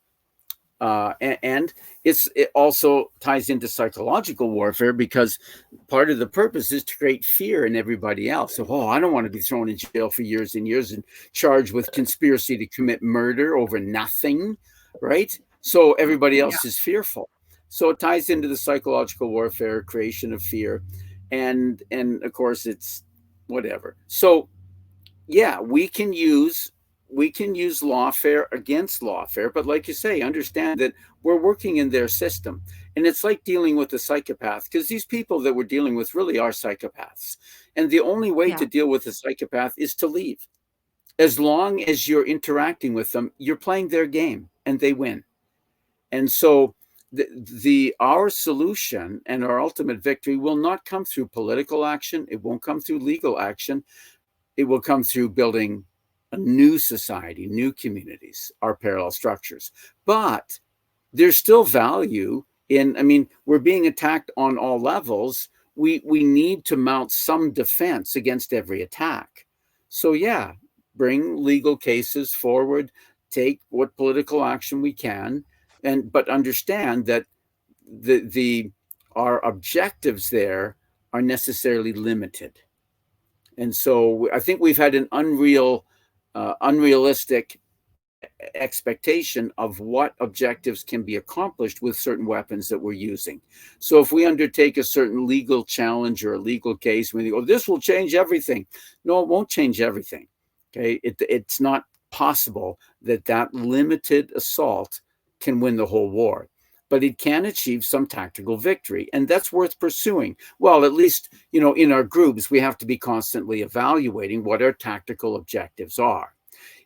and it also ties into psychological warfare, because part of the purpose is to create fear in everybody else. So, I don't want to be thrown in jail for years and years and charged with conspiracy to commit murder over nothing, right? So everybody yeah, else is fearful. So it ties into the psychological warfare, creation of fear, and of course it's whatever. So yeah, we can use lawfare against lawfare, but like you say, understand that we're working in their system. And it's like dealing with a psychopath, because these people that we're dealing with really are psychopaths. And the only way yeah, to deal with a psychopath is to leave. As long as you're interacting with them, you're playing their game and they win. And so the our solution and our ultimate victory will not come through political action. It won't come through legal action. It will come through building a new society, new communities are parallel structures. But there's still value in, I mean, we're being attacked on all levels. We need to mount some defense against every attack. So yeah, bring legal cases forward, take what political action we can, and but understand that the our objectives there are necessarily limited. And so I think we've had an unrealistic expectation of what objectives can be accomplished with certain weapons that we're using. So if we undertake a certain legal challenge or a legal case, we think, oh, this will change everything. No, it won't change everything. Okay, it's not possible that that limited assault can win the whole war, but it can achieve some tactical victory, and that's worth pursuing. Well, at least, in our groups, we have to be constantly evaluating what our tactical objectives are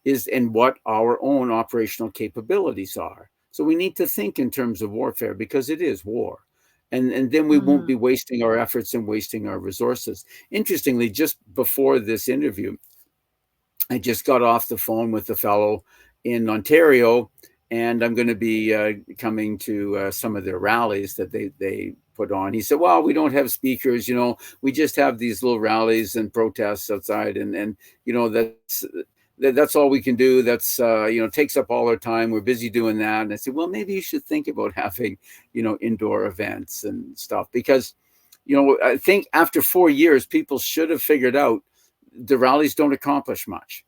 is and what our own operational capabilities are. So we need to think in terms of warfare because it is war. And then we won't be Mhm. wasting our efforts and wasting our resources. Interestingly, just before this interview, I just got off the phone with a fellow in Ontario, and I'm going to be coming to some of their rallies that they put on. He said, "Well, we don't have speakers, we just have these little rallies and protests outside, and that's all we can do. That's takes up all our time. We're busy doing that." And I said, "Well, maybe you should think about having indoor events and stuff because." I think after 4 years, people should have figured out the rallies don't accomplish much.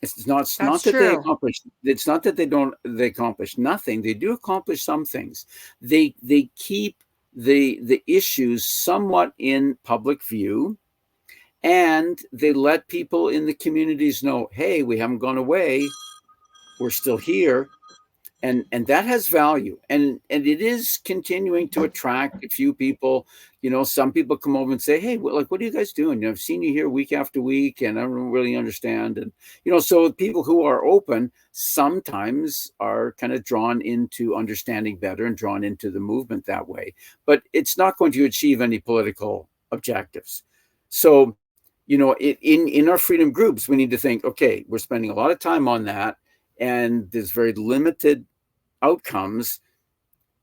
It's not That's that they true. accomplish. It's not that they accomplish nothing. They do accomplish some things. They keep the issues somewhat in public view, and they let people in the communities know, hey, we haven't gone away. We're still here, and that has value, and it is continuing to attract a few people. Some people come over and say, hey, well, like, what are you guys doing? I've seen you here week after week and I don't really understand. And so people who are open sometimes are kind of drawn into understanding better and drawn into the movement that way, but it's not going to achieve any political objectives. So in our freedom groups, we need to think, okay, we're spending a lot of time on that, and there's very limited outcomes.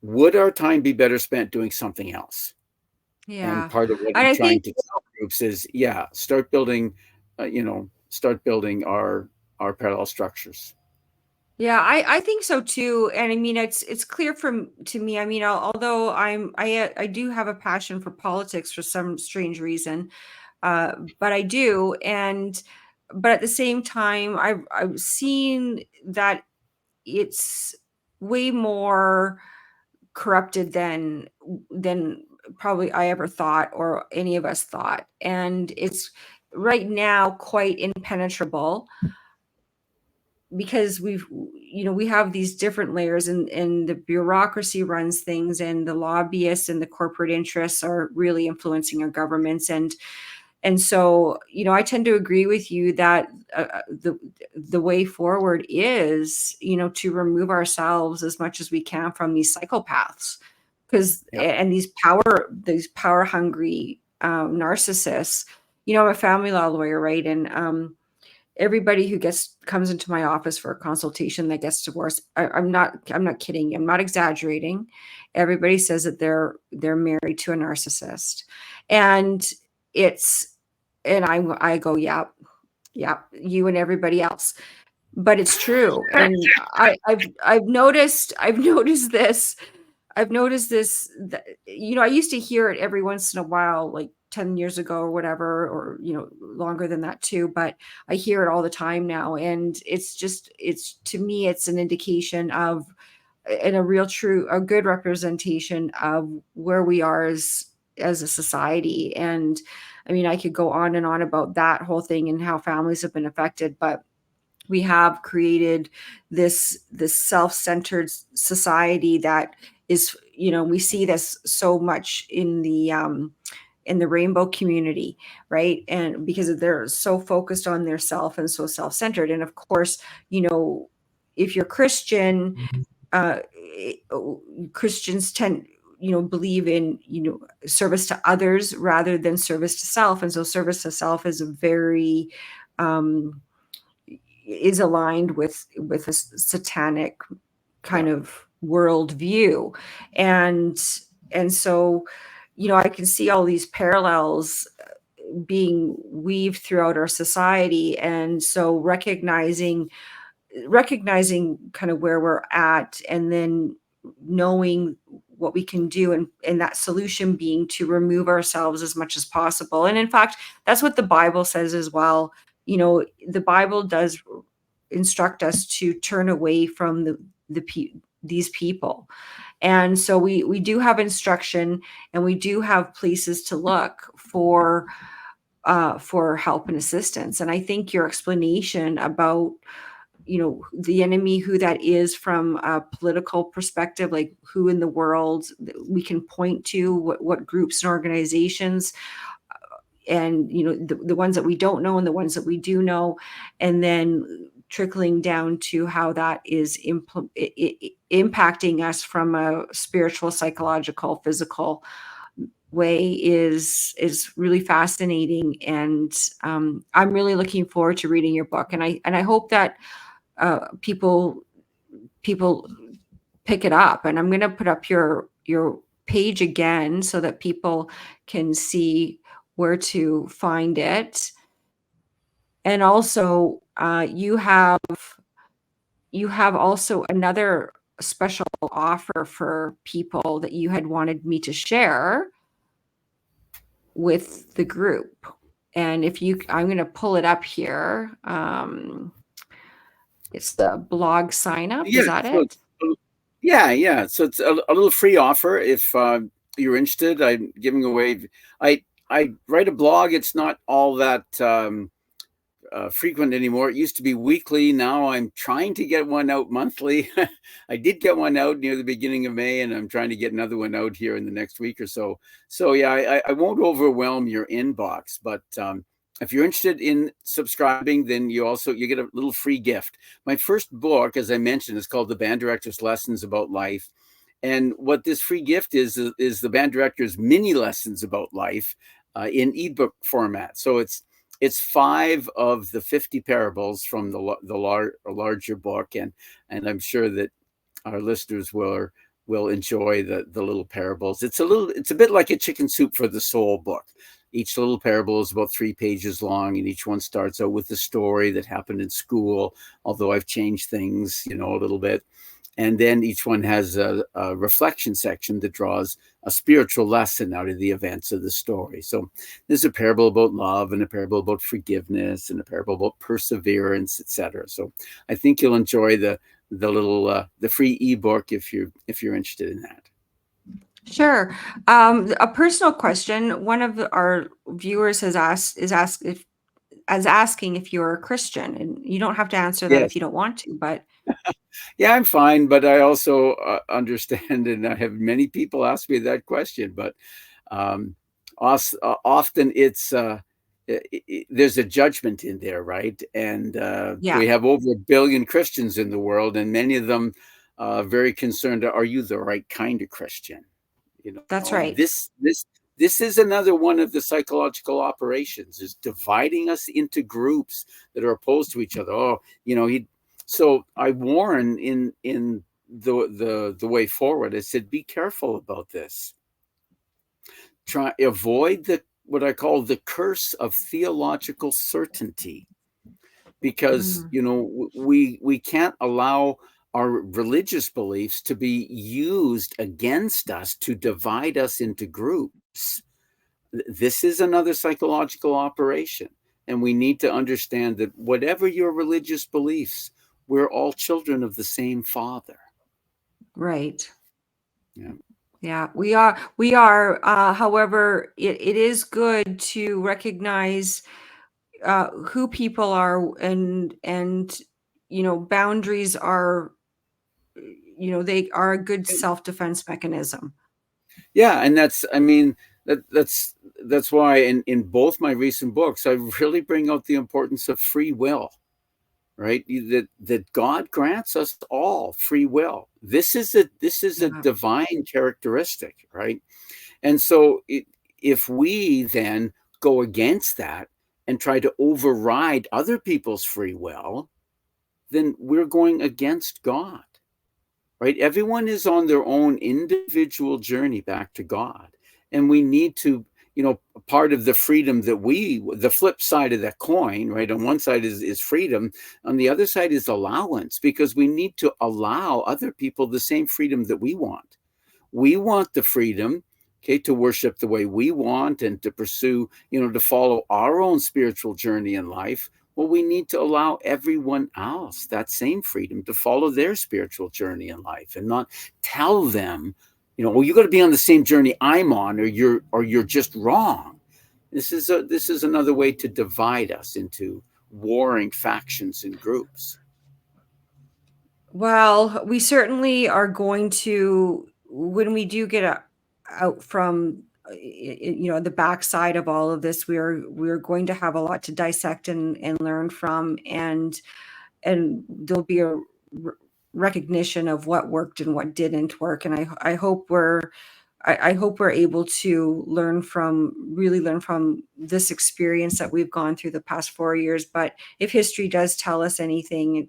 Would our time be better spent doing something else? And Yeah. part of what And I'm I trying think to tell groups is, yeah, start building our parallel structures. Yeah, I think so too. And I mean, it's clear from to me. I mean, although I do have a passion for politics for some strange reason, but I do. And but at the same time, I've seen that it's way more corrupted than probably I ever thought or any of us thought. And it's right now quite impenetrable because we have these different layers, and the bureaucracy runs things, and the lobbyists and the corporate interests are really influencing our governments. And so I tend to agree with you that the way forward is to remove ourselves as much as we can from these psychopaths, because Yeah. and these power hungry narcissists. I'm a family law lawyer, right? And everybody who comes into my office for a consultation that gets divorced, I'm not kidding you, I'm not exaggerating. Everybody says that they're married to a narcissist. And it's and I go, yeah, yeah, you and everybody else. But it's true. And I've noticed this that, I used to hear it every once in a while, like 10 years ago or whatever, or longer than that too, but I hear it all the time now. And it's to me, it's an indication of, and a good representation of where we are as a society. And I mean, I could go on and on about that whole thing and how families have been affected, but we have created this self-centered society that is, we see this so much in the rainbow community, right? And because they're so focused on their self and so self-centered. And of course, if you're Christian, uh Christians tend, believe in, service to others rather than service to self. And so service to self is a very, um is aligned with a satanic kind Yeah. of worldview. And so, I can see all these parallels being weaved throughout our society. And so recognizing kind of where we're at, and then knowing what we can do, and that solution being to remove ourselves as much as possible. And in fact, that's what the Bible says as well. The Bible does instruct us to turn away from these people. And so we do have instruction, and we do have places to look for help and assistance. And I think your explanation about the enemy, who that is from a political perspective, like who in the world we can point to, what groups and organizations, and the ones that we don't know and the ones that we do know, and then trickling down to how that is impacting us from a spiritual, psychological, physical way is really fascinating. And I'm really looking forward to reading your book, and I hope that people pick it up. And I'm going to put up your page again so that people can see where to find it. And also, you have also another special offer for people that you had wanted me to share with the group. And I'm going to pull it up here. It's the blog sign up. Yeah. Is that So it? it's, yeah. So it's a little free offer if you're interested. I'm giving away. I write a blog. It's not all that frequent anymore. It used to be weekly. Now I'm trying to get one out monthly. I did get one out near the beginning of May, and I'm trying to get another one out here in the next week or so. So yeah, I won't overwhelm your inbox, but if you're interested in subscribing, then you get a little free gift. My first book, as I mentioned, is called The Band Director's Lessons About Life. And what this free gift is the band director's mini lessons about life in ebook format. So it's 5 of the 50 parables from the larger book, and I'm sure that our listeners will enjoy the little parables. It's a bit like a chicken soup for the soul book. Each little parable is about 3 pages long, and each one starts out with a story that happened in school, although I've changed things, a little bit. And then each one has a reflection section that draws a spiritual lesson out of the events of the story. So there's a parable about love, and a parable about forgiveness, and a parable about perseverance, etc. So I think you'll enjoy the little the free ebook if you're interested in that. Sure. A personal question. One of our viewers is asking if you're a Christian, and you don't have to answer that if Yes. you don't want to, but Yeah, I'm fine, but I also understand, and I have many people ask me that question. But um, often there's a judgment in there, right? And yeah, we have over 1 billion Christians in the world, and many of them very concerned: are you the right kind of Christian? that's And right. this is another one of the psychological operations, is dividing us into groups that are opposed to each other. Oh, he. So I warn in the way forward. I said, be careful about this. Avoid what I call the curse of theological certainty, because Mm, we can't allow our religious beliefs to be used against us to divide us into groups. This is another psychological operation, and we need to understand that whatever your religious beliefs, we're all children of the same Father. right. Yeah. Yeah, we are. However, it is good to recognize who people are, and boundaries are, they are a good self-defense mechanism. Yeah, and I mean, that's why in both my recent books, I really bring out the importance of free will, right? That God grants us all free will. This is a Yeah, divine characteristic, right? And so if we then go against that and try to override other people's free will, then we're going against God, right? Everyone is on their own individual journey back to God. And we need to, part of the freedom that the flip side of that coin, right? On one side is freedom. On the other side is allowance, because we need to allow other people the same freedom that we want. We want the freedom, okay, to worship the way we want and to pursue, to follow our own spiritual journey in life. Well, we need to allow everyone else that same freedom to follow their spiritual journey in life, and not tell them, well, you got to be on the same journey I'm on, or you're just wrong. This is another way to divide us into warring factions and groups. Well, we certainly are going to, when we do get out from, the backside of all of this, we're going to have a lot to dissect and learn from, and there'll be a recognition of what worked and what didn't work. And I hope I hope we're able to really learn from this experience that we've gone through the past 4 years. But if history does tell us anything,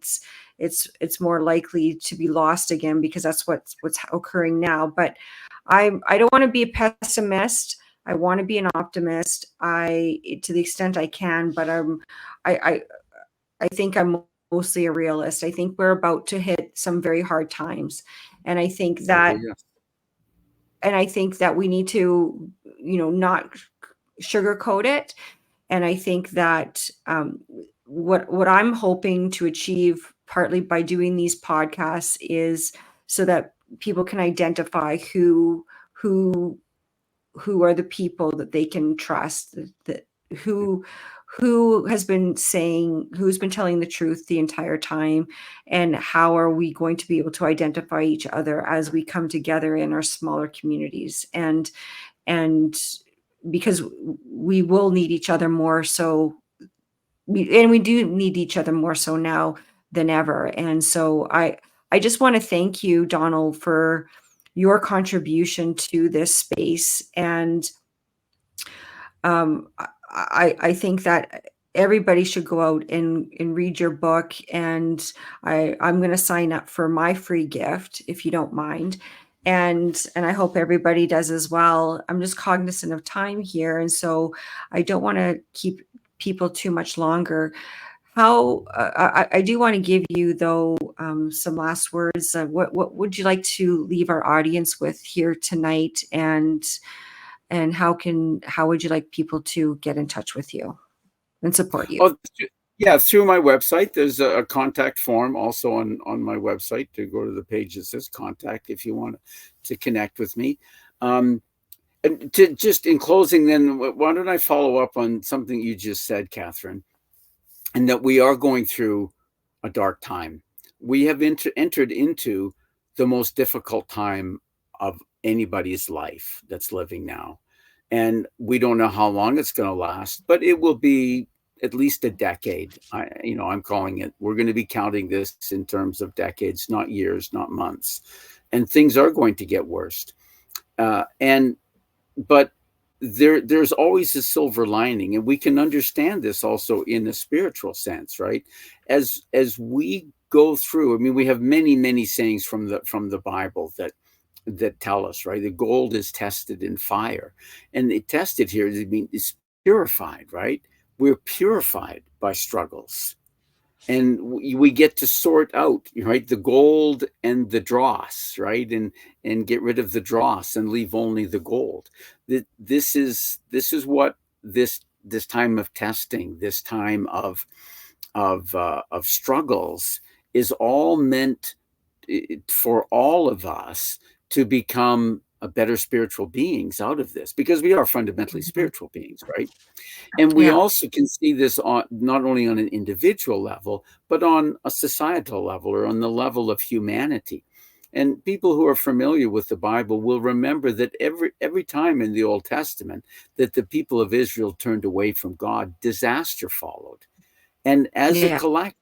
it's more likely to be lost again, because that's what's occurring now. But I don't want to be a pessimist. I want to be an optimist. To the extent I can, but I I think I'm mostly a realist. I think we're about to hit some very hard times, and I think Oh, that yeah. we need to, not sugarcoat it. And I think that what I'm hoping to achieve, partly by doing these podcasts, is so that people can identify who who are the people that they can trust, that who who's been telling the truth the entire time, and how are we going to be able to identify each other as we come together in our smaller communities, and because we will need each other more so, we do need each other more so now than ever. And so I just want to thank you, Donald, for your contribution to this space. And I think that everybody should go out and read your book. And I'm going to sign up for my free gift, if you don't mind. And I hope everybody does as well. I'm just cognizant of time here, and so I don't want to keep people too much longer. I do want to give you, though, some last words. What would you like to leave our audience with here tonight? And how would you like people to get in touch with you and support you? Oh, yeah, through my website. There's a contact form also on my website. To go to the page that says contact if you want to connect with me. And just in closing, then, why don't I follow up on something you just said, Katherine, and that we are going through a dark time. We have entered into the most difficult time of anybody's life that's living now. And we don't know how long it's going to last, but it will be at least a decade. I'm calling it. We're going to be counting this in terms of decades, not years, not months. And things are going to get worse. But there's always a silver lining, and we can understand this also in a spiritual sense, right? As we go through, I mean, we have many sayings from the Bible that tell us, right? The gold is tested in fire, and it tested here, is purified, right? We're purified by struggles, and we get to sort out, right, the gold and the dross, right, and get rid of the dross and leave only the gold. This is what this time of testing, this time of struggles, is all meant for all of us to become a better spiritual beings out of this, because we are fundamentally spiritual beings, right? And we Yeah, also can see this not only on an individual level, but on a societal level, or on the level of humanity. And people who are familiar with the Bible will remember that every time in the Old Testament that the people of Israel turned away from God, disaster followed. And as a yeah, collective,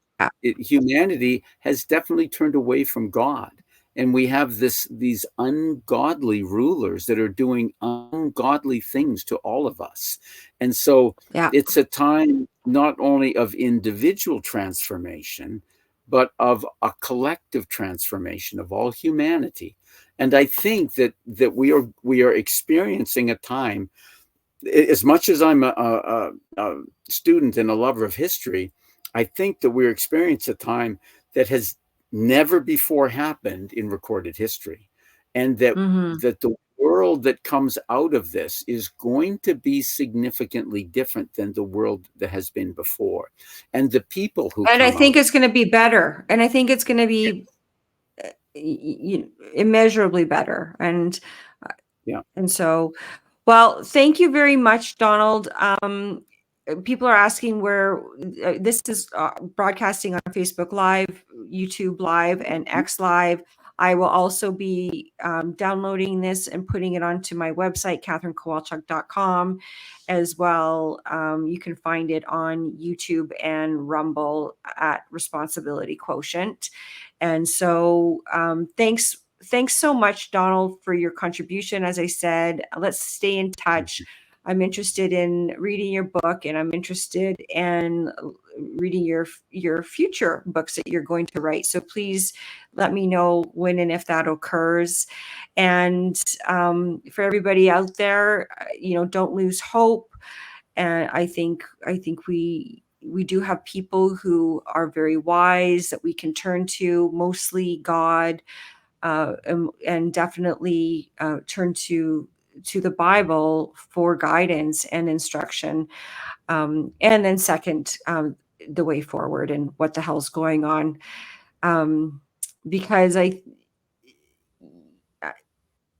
humanity has definitely turned away from God. And we have these ungodly rulers that are doing ungodly things to all of us. And so yeah, it's a time not only of individual transformation, but of a collective transformation of all humanity. And I think that we are experiencing a time. As much as I'm a student and a lover of history, I think that we're experiencing a time that has never before happened in recorded history, and Mhm. that the world that comes out of this is going to be significantly different than the world that has been before, and the people who And I come think out of it's gonna be better, and I think it's gonna be, immeasurably better, yeah. and so, well, thank you very much, Donald. People are asking where this is broadcasting on Facebook Live, YouTube Live, and X Live. I will also be downloading this and putting it onto my website, katherinekowalchuk.com, as well. You can find it on YouTube and Rumble at Responsibility Quotient. And so, thanks so much, Donald, for your contribution. As I said, let's stay in touch. I'm interested in reading your book, and I'm interested in reading your future books that you're going to write. So please let me know when and if that occurs. And for everybody out there, don't lose hope. And I think we do have people who are very wise that we can turn to, mostly God, and definitely turn to the Bible for guidance and instruction. And then second, the way forward and what the hell's going on. Because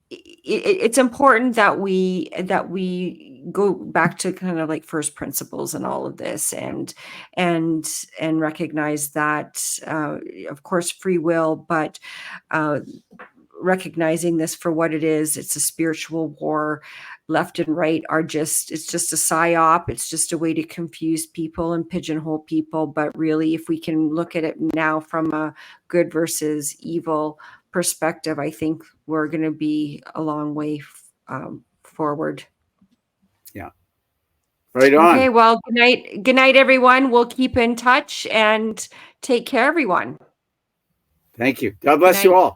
it's important that we go back to kind of like first principles in all of this, and and recognize that, of course, free will, but uh, recognizing this for what it is. It's a spiritual war. Left and right it's just a psyop. It's just a way to confuse people and pigeonhole people. But really, if we can look at it now from a good versus evil perspective, I think we're going to be a long way forward. Yeah. Right Okay, on. well, good night, everyone. We'll keep in touch and take care, everyone. Thank you. God Good bless you night. all.